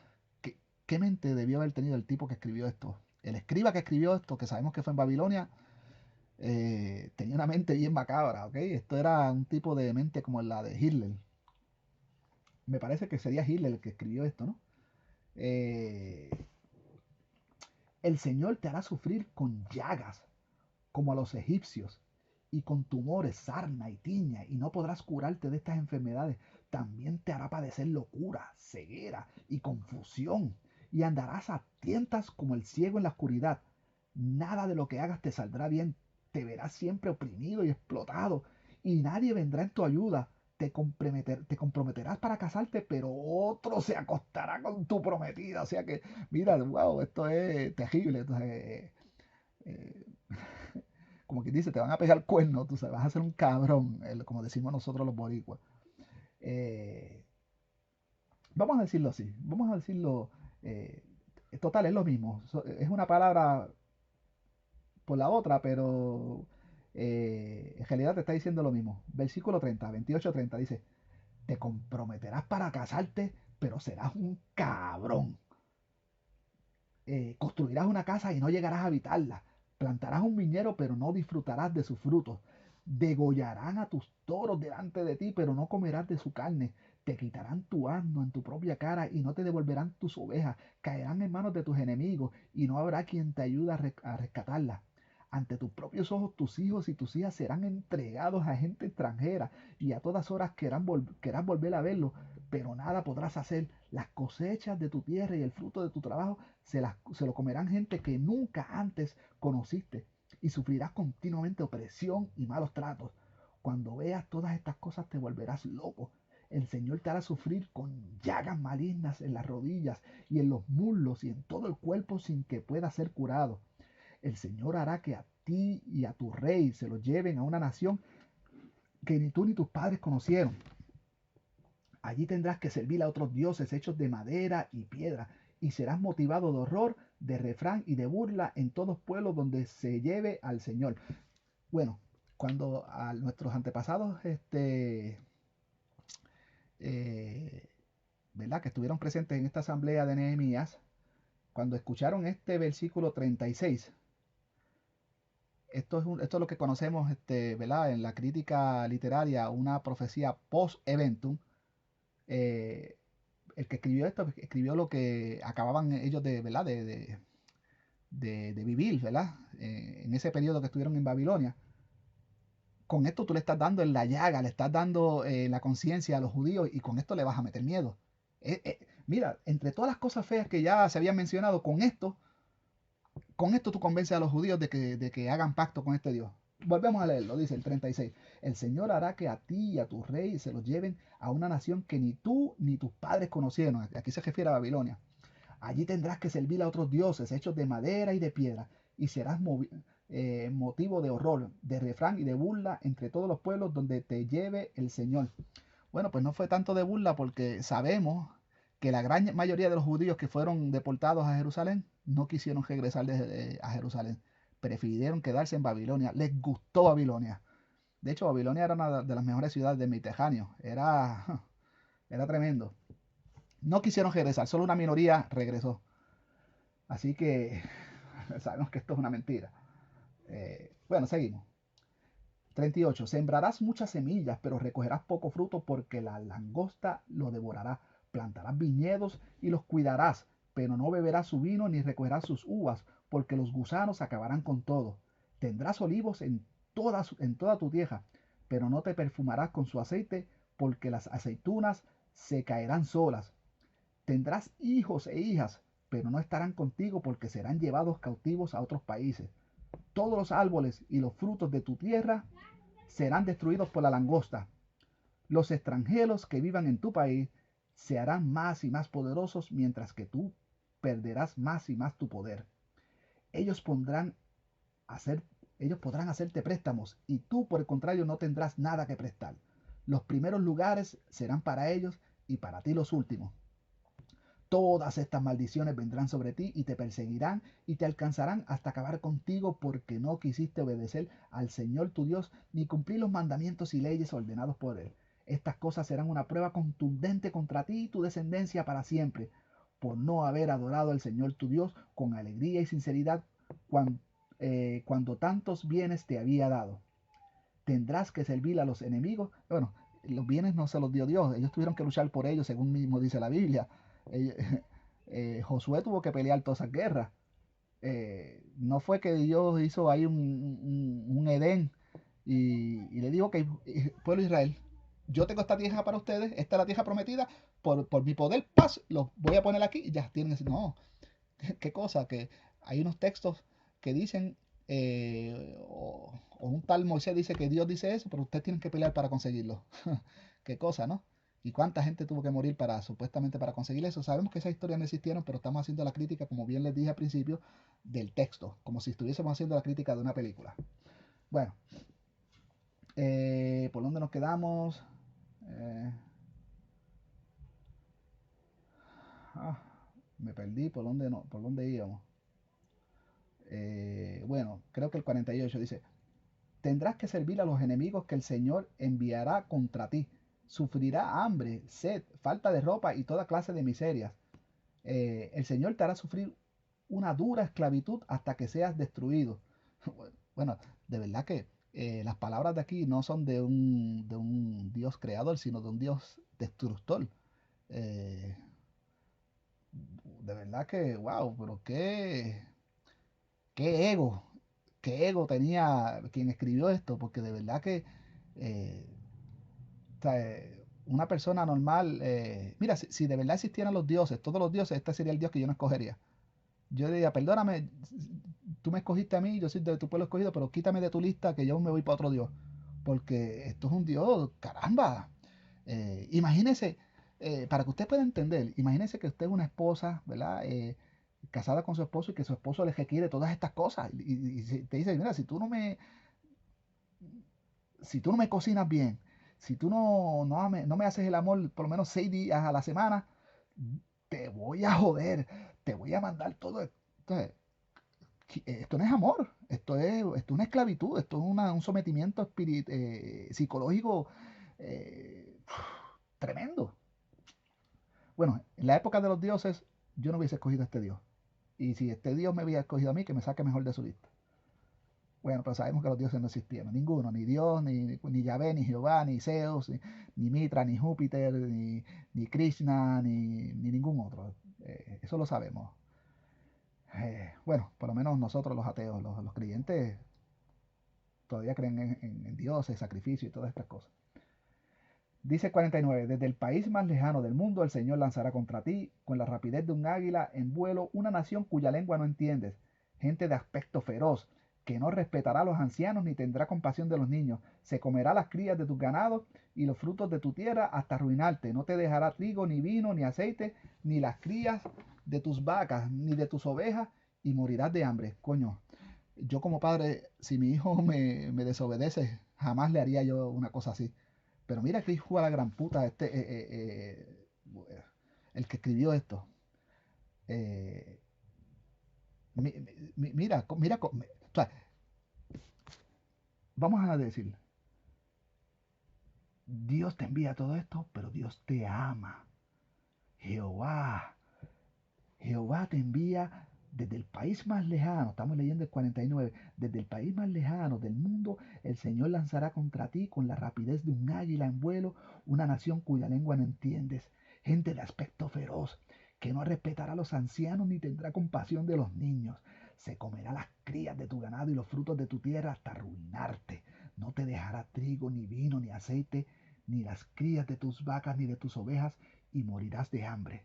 [SPEAKER 1] ¿Qué mente debió haber tenido el tipo que escribió esto? El escriba que escribió esto, que sabemos que fue en Babilonia, tenía una mente bien macabra, ¿ok? Esto era un tipo de mente como la de Hitler. Me parece que sería Hitler el que escribió esto, ¿no? Eh, el Señor te hará sufrir con llagas, como a los egipcios, y con tumores, sarna y tiña, y no podrás curarte de estas enfermedades. También te hará padecer locura, ceguera y confusión, y andarás a tientas como el ciego en la oscuridad. Nada de lo que hagas te saldrá bien, te verás siempre oprimido y explotado, y nadie vendrá en tu ayuda. Te comprometerás para casarte, pero otro se acostará con tu prometida. O sea que, mira, wow, esto es terrible. Entonces, eh, como quien dice, te van a pegar cuernos, tú sabes, vas a ser un cabrón, como decimos nosotros los boricuas. Eh, Vamos a decirlo así, vamos a decirlo, eh, total, es lo mismo, es una palabra por la otra, pero en realidad te está diciendo lo mismo. Versículo 30, 28-30 dice, te comprometerás para casarte, pero serás un cabrón. Construirás una casa y no llegarás a habitarla. Plantarás un viñedo, pero no disfrutarás de sus frutos. Degollarán a tus toros delante de ti, pero no comerás de su carne. Te quitarán tu asno en tu propia cara y no te devolverán tus ovejas. Caerán en manos de tus enemigos y no habrá quien te ayude a rescatarlas. Ante tus propios ojos, tus hijos y tus hijas serán entregados a gente extranjera y a todas horas querrás volver a verlo, pero nada podrás hacer. Las cosechas de tu tierra y el fruto de tu trabajo se lo comerán gente que nunca antes conociste y sufrirás continuamente opresión y malos tratos. Cuando veas todas estas cosas te volverás loco. El Señor te hará sufrir con llagas malignas en las rodillas y en los muslos y en todo el cuerpo sin que pueda ser curado. El Señor hará que a ti y a tu rey se los lleven a una nación que ni tú ni tus padres conocieron. Allí tendrás que servir a otros dioses hechos de madera y piedra, y serás motivado de horror, de refrán y de burla en todos pueblos donde se lleve al Señor. Bueno, cuando a nuestros antepasados, eh, ¿verdad? Que estuvieron presentes en esta asamblea de Nehemías, cuando escucharon este versículo 36, esto es lo que conocemos, ¿verdad? En la crítica literaria, una profecía post-eventum. eh, el que escribió esto escribió lo que acababan ellos de, ¿verdad? De vivir, ¿verdad? En ese periodo que estuvieron en Babilonia. Con esto tú le estás dando en la llaga, le estás dando la conciencia a los judíos y con esto le vas a meter miedo. Mira, entre todas las cosas feas que ya se habían mencionado, con esto tú convences a los judíos de que hagan pacto con este Dios. Volvemos a leerlo, dice el 36. El Señor hará que a ti y a tu rey se los lleven a una nación que ni tú ni tus padres conocieron. Aquí se refiere a Babilonia. Allí tendrás que servir a otros dioses hechos de madera y de piedra, y serás motivo de horror, de refrán y de burla entre todos los pueblos donde te lleve el Señor. Bueno, pues no fue tanto de burla porque sabemos que la gran mayoría de los judíos que fueron deportados a Jerusalén no quisieron regresar a Jerusalén, prefirieron quedarse en Babilonia, les gustó Babilonia. De hecho, Babilonia era una de las mejores ciudades del Mediterráneo, era tremendo. No quisieron regresar, solo una minoría regresó. Así que sabemos que esto es una mentira. Bueno, seguimos. 38. Sembrarás muchas semillas, pero recogerás poco fruto porque la langosta lo devorará. Plantarás viñedos y los cuidarás, pero no beberás su vino ni recogerás sus uvas, porque los gusanos acabarán con todo. Tendrás olivos en toda tu tierra, pero no te perfumarás con su aceite, porque las aceitunas se caerán solas. Tendrás hijos e hijas, pero no estarán contigo porque serán llevados cautivos a otros países. Todos los árboles y los frutos de tu tierra serán destruidos por la langosta. Los extranjeros que vivan en tu país se harán más y más poderosos, mientras que tú perderás más y más tu poder. Ellos podrán hacer, ellos podrán hacerte préstamos y tú, por el contrario, no tendrás nada que prestar. Los primeros lugares serán para ellos y para ti los últimos. Todas estas maldiciones vendrán sobre ti y te perseguirán y te alcanzarán hasta acabar contigo, porque no quisiste obedecer al Señor tu Dios ni cumplir los mandamientos y leyes ordenados por Él. Estas cosas serán una prueba contundente contra ti y tu descendencia para siempre, por no haber adorado al Señor tu Dios con alegría y sinceridad cuando tantos bienes te había dado. Tendrás que servir a los enemigos. Bueno, los bienes no se los dio Dios, ellos tuvieron que luchar por ellos, según mismo dice la Biblia. Josué tuvo que pelear todas esas guerras. No fue que Dios hizo ahí un Edén y le dijo que pueblo de Israel, yo tengo esta tierra para ustedes, esta es la tierra prometida, por mi poder, paz, los voy a poner aquí y ya tienen. No, qué cosa, que hay unos textos que dicen, o un tal Moisés dice que Dios dice eso, pero ustedes tienen que pelear para conseguirlo. Qué cosa, ¿no? ¿Y cuánta gente tuvo que morir para supuestamente para conseguir eso? Sabemos que esas historias no existieron, pero estamos haciendo la crítica, como bien les dije al principio, del texto, como si estuviésemos haciendo la crítica de una película. Bueno, ¿por dónde nos quedamos? Eh, ah, Me perdí, ¿por dónde no? ¿Por dónde íbamos? Bueno, creo que el 48 dice, tendrás que servir a los enemigos que el Señor enviará contra ti. Sufrirá hambre, sed, falta de ropa y toda clase de miserias. El Señor te hará sufrir una dura esclavitud hasta que seas destruido. Bueno, de verdad que las palabras de aquí no son de un Dios creador, sino de un Dios destructor. Eh, de verdad que, wow, pero qué ego, qué ego tenía quien escribió esto, porque de verdad que eh, o sea, una persona normal, mira, si de verdad existieran los dioses, todos los dioses, este sería el Dios que yo no escogería. Yo diría, perdóname, tú me escogiste a mí, yo soy de tu pueblo escogido, pero quítame de tu lista que yo me voy para otro Dios. Porque esto es un Dios, caramba. Imagínese, para que usted pueda entender, imagínese que usted es una esposa, ¿verdad? Casada con su esposo y que su esposo le requiere todas estas cosas. Y te dice, mira, si tú no me cocinas bien, si tú no me haces el amor por lo menos 6 días a la semana, te voy a joder, te voy a mandar todo. Entonces, esto no es amor, esto es una esclavitud, esto es un sometimiento psicológico eh, tremendo. Bueno, en la época de los dioses, yo no hubiese escogido a este Dios. Y si este Dios me hubiera escogido a mí, que me saque mejor de su lista. Bueno, pero sabemos que los dioses no existieron, ninguno, ni Dios, ni Yahvé, ni Jehová, ni Zeus, ni Mitra, ni Júpiter, ni Krishna, ni ningún otro. Eso lo sabemos. Bueno, por lo menos nosotros los ateos, los creyentes, todavía creen en dioses, sacrificio y todas estas cosas. Dice 49, desde el país más lejano del mundo el Señor lanzará contra ti, con la rapidez de un águila en vuelo, una nación cuya lengua no entiendes, gente de aspecto feroz, que no respetará a los ancianos ni tendrá compasión de los niños, se comerá las crías de tus ganados y los frutos de tu tierra hasta arruinarte, no te dejará trigo, ni vino, ni aceite, ni las crías de tus vacas, ni de tus ovejas, y morirás de hambre. Coño, yo como padre, si mi hijo me desobedece, jamás le haría yo una cosa así. Pero mira que hijo a la gran puta, el que escribió esto. Eh, mira, o sea, vamos a decir, Dios te envía todo esto, pero Dios te ama. Jehová, Jehová te envía desde el país más lejano, estamos leyendo el 49, desde el país más lejano del mundo, el Señor lanzará contra ti con la rapidez de un águila en vuelo una nación cuya lengua no entiendes, gente de aspecto feroz, que no respetará a los ancianos ni tendrá compasión de los niños. Se comerá las crías de tu ganado y los frutos de tu tierra hasta arruinarte. No te dejará trigo, ni vino, ni aceite, ni las crías de tus vacas, ni de tus ovejas, y morirás de hambre.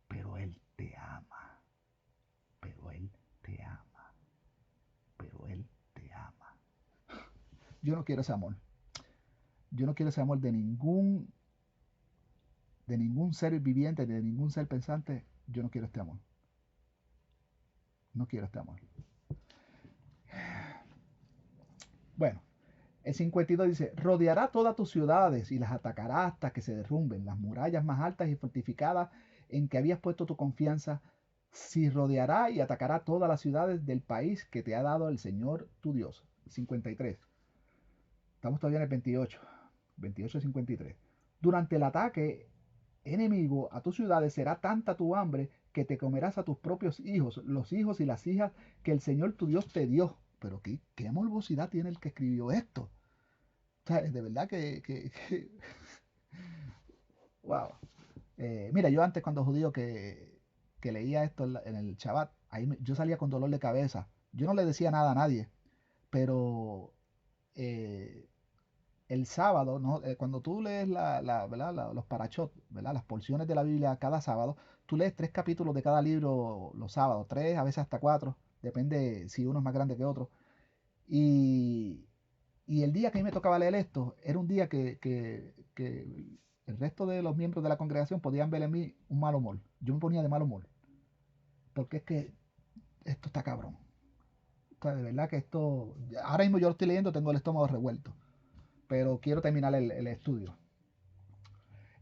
[SPEAKER 1] Pero Él te ama, pero Él te ama, pero Él te ama. Yo no quiero ese amor. Yo no quiero ese amor de ningún ser viviente, de ningún ser pensante. Yo no quiero este amor. No quiero este amor. Bueno, el 52 dice, rodeará todas tus ciudades y las atacará hasta que se derrumben las murallas más altas y fortificadas en que habías puesto tu confianza. Si rodeará y atacará todas las ciudades del país que te ha dado el Señor tu Dios. 53. Estamos todavía en el 28. 28-53. Durante el ataque enemigo a tus ciudades será tanta tu hambre que te comerás a tus propios hijos, los hijos y las hijas que el Señor tu Dios te dio. Pero qué morbosidad tiene el que escribió esto. O sea, de verdad wow. Mira, yo antes cuando judío que leía esto en el Shabbat, yo salía con dolor de cabeza. Yo no le decía nada a nadie, pero eh, el sábado, ¿no? Cuando tú lees los parachot, ¿verdad? Las porciones de la Biblia cada sábado, tú lees 3 capítulos de cada libro los sábados, 3, a veces hasta 4, depende si uno es más grande que otro. Y, y el día que a mí me tocaba leer esto, era un día que el resto de los miembros de la congregación podían ver en mí un mal humor. Yo me ponía de mal humor, porque es que esto está cabrón. O sea, de verdad que esto, ahora mismo yo lo estoy leyendo, tengo el estómago revuelto, pero quiero terminar el estudio.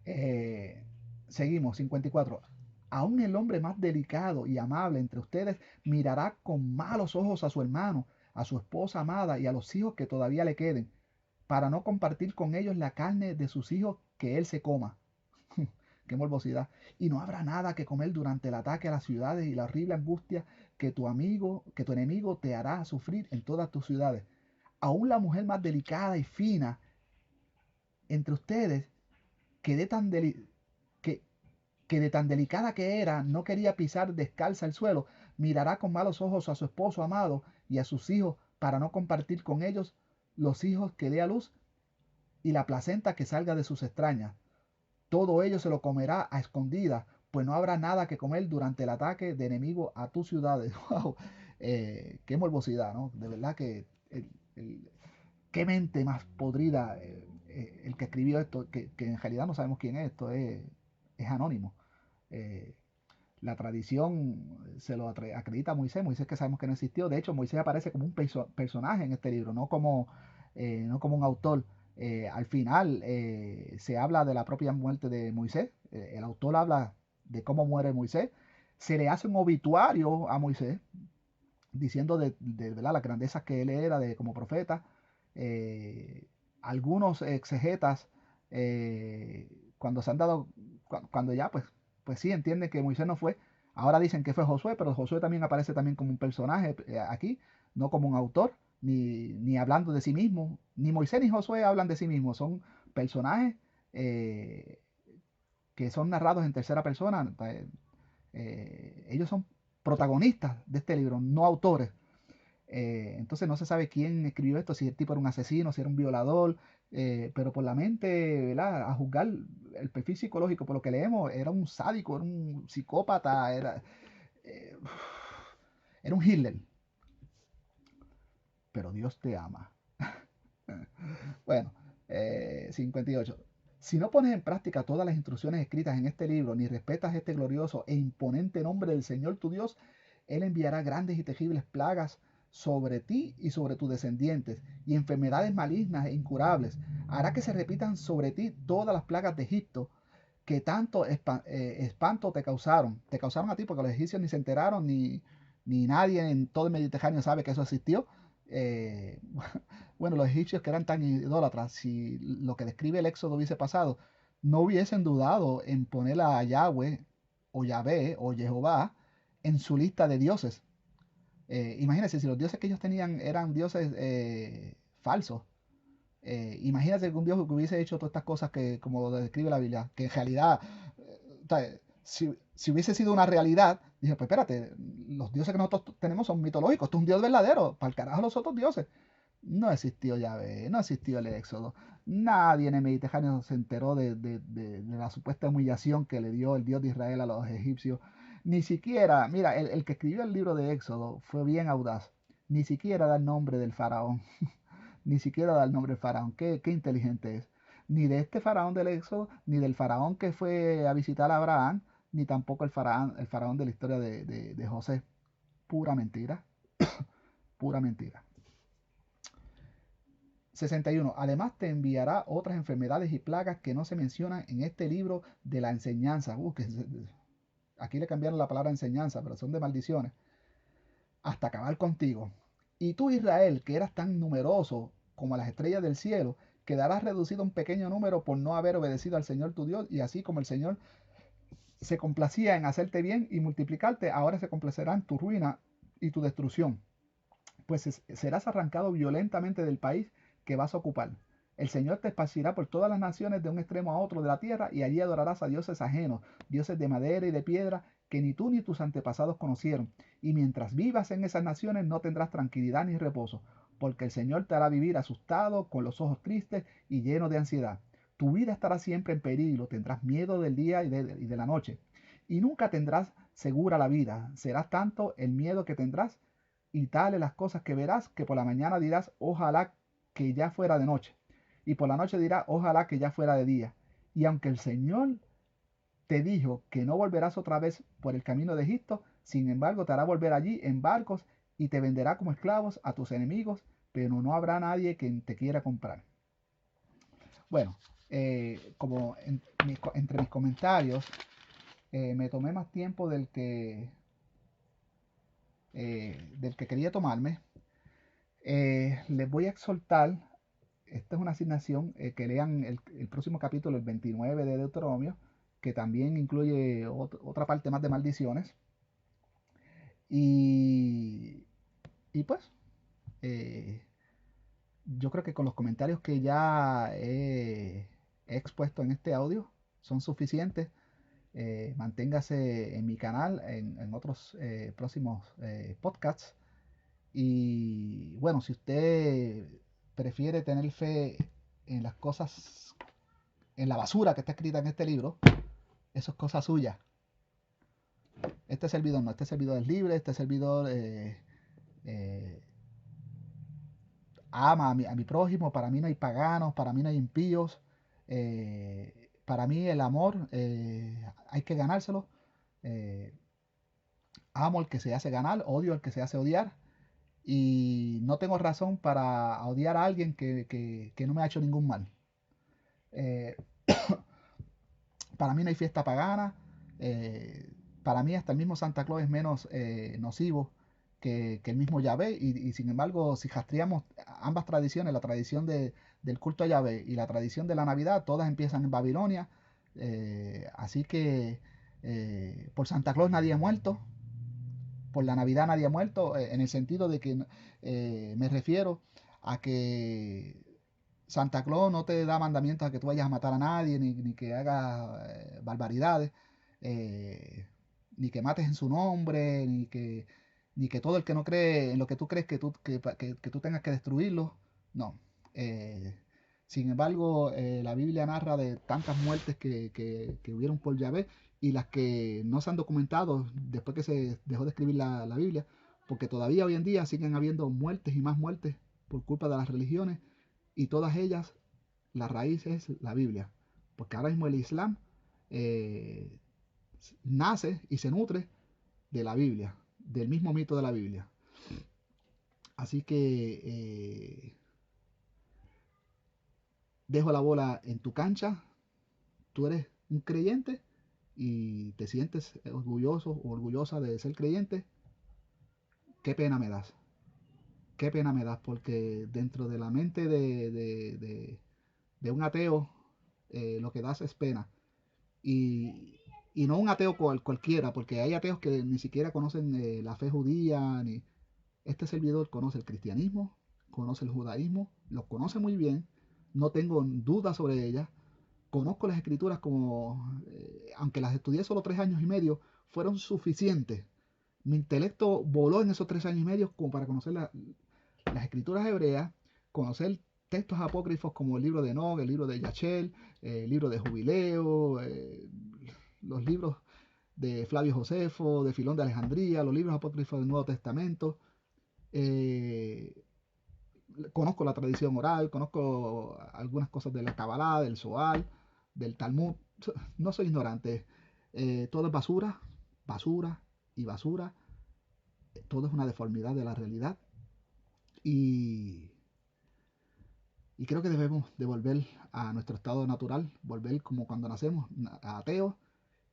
[SPEAKER 1] Eh, Seguimos, 54. Aún el hombre más delicado y amable entre ustedes mirará con malos ojos a su hermano, a su esposa amada y a los hijos que todavía le queden, para no compartir con ellos la carne de sus hijos que él se coma. Qué morbosidad. Y no habrá nada que comer durante el ataque a las ciudades y la horrible angustia que tu enemigo te hará sufrir en todas tus ciudades. Aún la mujer más delicada y fina entre ustedes, que de tan, que, que de tan delicada que era, no quería pisar descalza el suelo, mirará con malos ojos a su esposo amado y a sus hijos para no compartir con ellos los hijos que dé a luz y la placenta que salga de sus extrañas. Todo ello se lo comerá a escondidas, pues no habrá nada que comer durante el ataque de enemigo a tus ciudades. ¡Wow! Qué morbosidad, ¿no? De verdad que el, qué mente más podrida el que escribió esto, que en realidad no sabemos quién es, esto es anónimo. Eh, la tradición se lo acredita a Moisés, Moisés que sabemos que no existió, de hecho Moisés aparece como un personaje en este libro, no como un autor. Al final se habla de la propia muerte de Moisés, el autor habla de cómo muere Moisés, se le hace un obituario a Moisés diciendo ¿verdad? Las grandezas que él era como profeta. Eh, Algunos exegetas, cuando se han dado, cuando ya pues sí entienden que Moisés no fue, ahora dicen que fue Josué, pero Josué también aparece también como un personaje aquí, no como un autor, ni hablando de sí mismo. Ni Moisés ni Josué hablan de sí mismos, son personajes eh, que son narrados en tercera persona. Ellos son protagonistas de este libro, no autores. Entonces no se sabe quién escribió esto, si el tipo era un asesino, si era un violador, pero por la mente, ¿verdad? A juzgar el perfil psicológico, por lo que leemos, era un sádico, era un psicópata, eh, era un Hitler. Pero Dios te ama. Bueno, 58. Si no pones en práctica todas las instrucciones escritas en este libro, ni respetas este glorioso e imponente nombre del Señor tu Dios, Él enviará grandes y terribles plagas sobre ti y sobre tus descendientes, y enfermedades malignas e incurables. Hará que se repitan sobre ti todas las plagas de Egipto, que tanto espanto te causaron. Te causaron a ti porque los egipcios ni se enteraron, ni nadie en todo el Mediterráneo sabe que eso existió. Eh, bueno, los egipcios que eran tan idólatras, si lo que describe el Éxodo hubiese pasado, no hubiesen dudado en poner a Yahweh o Yahvé o Jehová en su lista de dioses. Imagínense, si los dioses que ellos tenían eran dioses falsos, imagínate que un dios que hubiese hecho todas estas cosas que, como lo describe la Biblia, que en realidad si hubiese sido una realidad, dije, pues espérate, los dioses que nosotros tenemos son mitológicos, esto es un dios verdadero, para el carajo los otros dioses. No existió Yahvé, no existió el Éxodo. Nadie en el Mediterráneo se enteró de la supuesta humillación que le dio el Dios de Israel a los egipcios. Ni siquiera, mira, el que escribió el libro de Éxodo fue bien audaz. Ni siquiera da el nombre del faraón. Ni siquiera da el nombre del faraón. Qué inteligente es. Ni de este faraón del Éxodo, ni del faraón que fue a visitar a Abraham, ni tampoco el faraón de la historia de José. Pura mentira. Pura mentira. 61. Además te enviará otras enfermedades y plagas que no se mencionan en este libro de la enseñanza. Aquí le cambiaron la palabra enseñanza, pero son de maldiciones. Hasta acabar contigo. Y tú, Israel, que eras tan numeroso como las estrellas del cielo, quedarás reducido a un pequeño número por no haber obedecido al Señor tu Dios. Y así como el Señor se complacía en hacerte bien y multiplicarte, ahora se complacerá en tu ruina y tu destrucción, pues serás arrancado violentamente del país que vas a ocupar. El Señor te esparcirá por todas las naciones de un extremo a otro de la tierra y allí adorarás a dioses ajenos, dioses de madera y de piedra que ni tú ni tus antepasados conocieron. Y mientras vivas en esas naciones no tendrás tranquilidad ni reposo, porque el Señor te hará vivir asustado, con los ojos tristes y lleno de ansiedad. Tu vida estará siempre en peligro, tendrás miedo del día y de la noche, y nunca tendrás segura la vida. Serás tanto el miedo que tendrás y tales las cosas que verás, que por la mañana dirás, ojalá que ya fuera de noche, y por la noche dirás, ojalá que ya fuera de día. Y aunque el Señor te dijo que no volverás otra vez por el camino de Egipto, sin embargo te hará volver allí en barcos y te venderá como esclavos a tus enemigos, pero no habrá nadie que te quiera comprar. Bueno, entre mis comentarios, me tomé más tiempo del que quería tomarme. Les voy a exhortar, esta es una asignación, que lean el próximo capítulo, el 29 de Deuteronomio, que también incluye otra parte más de maldiciones. Y, y pues, eh, yo creo que con los comentarios que ya he expuesto en este audio son suficientes. Manténgase en mi canal, en otros próximos podcasts. Y bueno, si usted prefiere tener fe en las cosas, en la basura que está escrita en este libro, eso es cosa suya. Este servidor no, este servidor es libre, este servidor eh, ama a mi prójimo, para mí no hay paganos, para mí no hay impíos, para mí el amor hay que ganárselo. Eh, Amo al que se hace ganar, odio al que se hace odiar. Y no tengo razón para odiar a alguien que no me ha hecho ningún mal. Eh, para mí no hay fiesta pagana. Para mí hasta el mismo Santa Claus es menos nocivo que el mismo Yahvé. Y sin embargo, si rastreamos ambas tradiciones, la tradición del culto a Yahvé y la tradición de la Navidad, todas empiezan en Babilonia. Así que por Santa Claus nadie ha muerto. Por la Navidad nadie ha muerto, en el sentido de que me refiero a que Santa Claus no te da mandamientos a que tú vayas a matar a nadie, ni que hagas barbaridades, eh, ni que mates en su nombre, ni que todo el que no cree en lo que tú crees que tú tengas que destruirlo. No. Eh, Sin embargo, la Biblia narra de tantas muertes que hubieron por Yahvé y las que no se han documentado después que se dejó de escribir la Biblia, porque todavía hoy en día siguen habiendo muertes y más muertes por culpa de las religiones, y todas ellas, la raíz es la Biblia, porque ahora mismo el Islam eh, nace y se nutre de la Biblia, del mismo mito de la Biblia. Así que dejo la bola en tu cancha, tú eres un creyente y te sientes orgulloso o orgullosa de ser creyente, qué pena me das. Qué pena me das, porque dentro de la mente de un ateo, lo que das es pena. Y no un ateo cualquiera, porque hay ateos que ni siquiera conocen la fe judía. Este servidor conoce el cristianismo, conoce el judaísmo, los conoce muy bien, no tengo dudas sobre ella, conozco las escrituras como, aunque las estudié solo 3 años y medio, fueron suficientes. Mi intelecto voló en esos 3 años y medio como para conocer las escrituras hebreas, conocer textos apócrifos como el libro de Enoch, el libro de Yachel, el libro de Jubileo, los libros de Flavio Josefo, de Filón de Alejandría, los libros apócrifos del Nuevo Testamento. Eh, Conozco la tradición oral, conozco algunas cosas de la Kabbalah, del Zohar, del Talmud. No soy ignorante. Todo es basura, basura y basura. Todo es una deformidad de la realidad. Y, y creo que debemos de volver a nuestro estado natural, volver como cuando nacemos, ateos,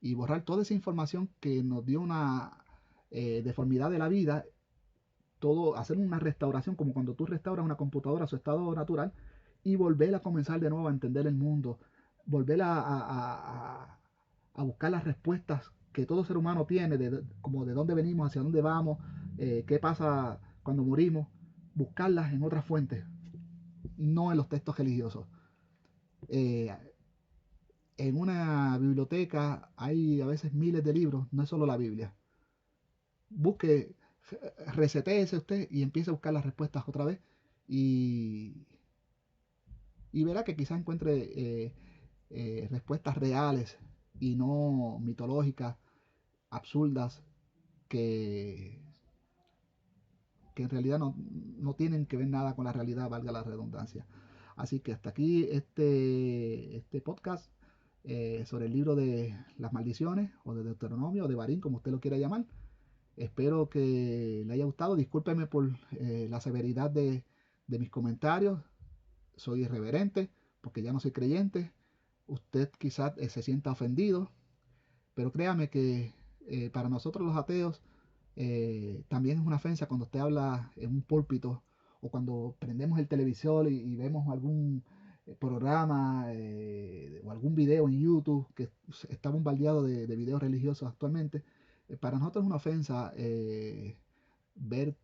[SPEAKER 1] y borrar toda esa información que nos dio una deformidad de la vida, todo, hacer una restauración como cuando tú restauras una computadora a su estado natural y volver a comenzar de nuevo a entender el mundo, volver a buscar las respuestas que todo ser humano tiene, como de dónde venimos, hacia dónde vamos, qué pasa cuando morimos, buscarlas en otras fuentes, no en los textos religiosos. Eh, en una biblioteca hay a veces miles de libros, no es solo la Biblia. Busque, resetéese usted y empiece a buscar las respuestas otra vez y, y verá que quizás encuentre respuestas reales y no mitológicas, absurdas, que, que en realidad no tienen que ver nada con la realidad, valga la redundancia. Así que hasta aquí este podcast sobre el libro de las maldiciones, o de Deuteronomio, o de Barín, como usted lo quiera llamar. Espero que le haya gustado. Discúlpeme por la severidad de mis comentarios. Soy irreverente porque ya no soy creyente. Usted quizás se sienta ofendido, pero créame que para nosotros los ateos también es una ofensa cuando usted habla en un púlpito, o cuando prendemos el televisor y vemos algún programa o algún video en YouTube que está bombardeado de videos religiosos actualmente. Para nosotros es una ofensa ver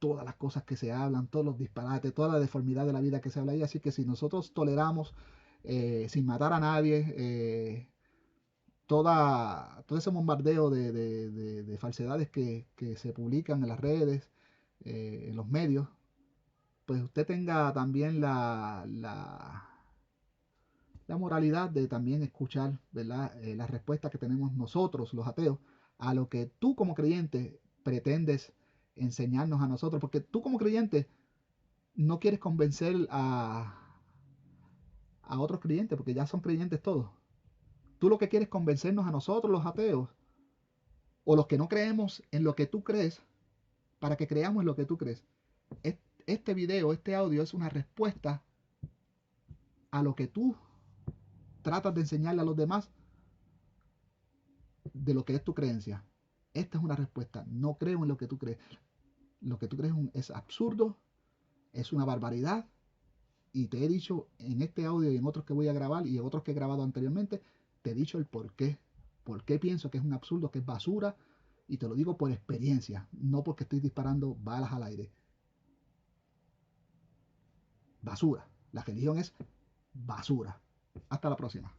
[SPEAKER 1] todas las cosas que se hablan, todos los disparates, toda la deformidad de la vida que se habla ahí. Así que si nosotros toleramos, sin matar a nadie, todo ese bombardeo de falsedades que se publican en las redes, en los medios, pues usted tenga también la moralidad de también escuchar, ¿verdad? La respuesta que tenemos nosotros, los ateos, a lo que tú como creyente pretendes enseñarnos a nosotros, porque tú como creyente no quieres convencer a otros creyentes, porque ya son creyentes todos. Tú lo que quieres es convencernos a nosotros, los ateos, o los que no creemos en lo que tú crees, para que creamos en lo que tú crees. Este video, este audio es una respuesta a lo que tú tratas de enseñarle a los demás de lo que es tu creencia. Esta es una respuesta. No creo en lo que tú crees. Lo que tú crees es absurdo, es una barbaridad. Y te he dicho en este audio y en otros que voy a grabar y en otros que he grabado anteriormente, te he dicho el por qué. Por qué pienso que es un absurdo, que es basura. Y te lo digo por experiencia, no porque estoy disparando balas al aire. Basura. La religión es basura. Hasta la próxima.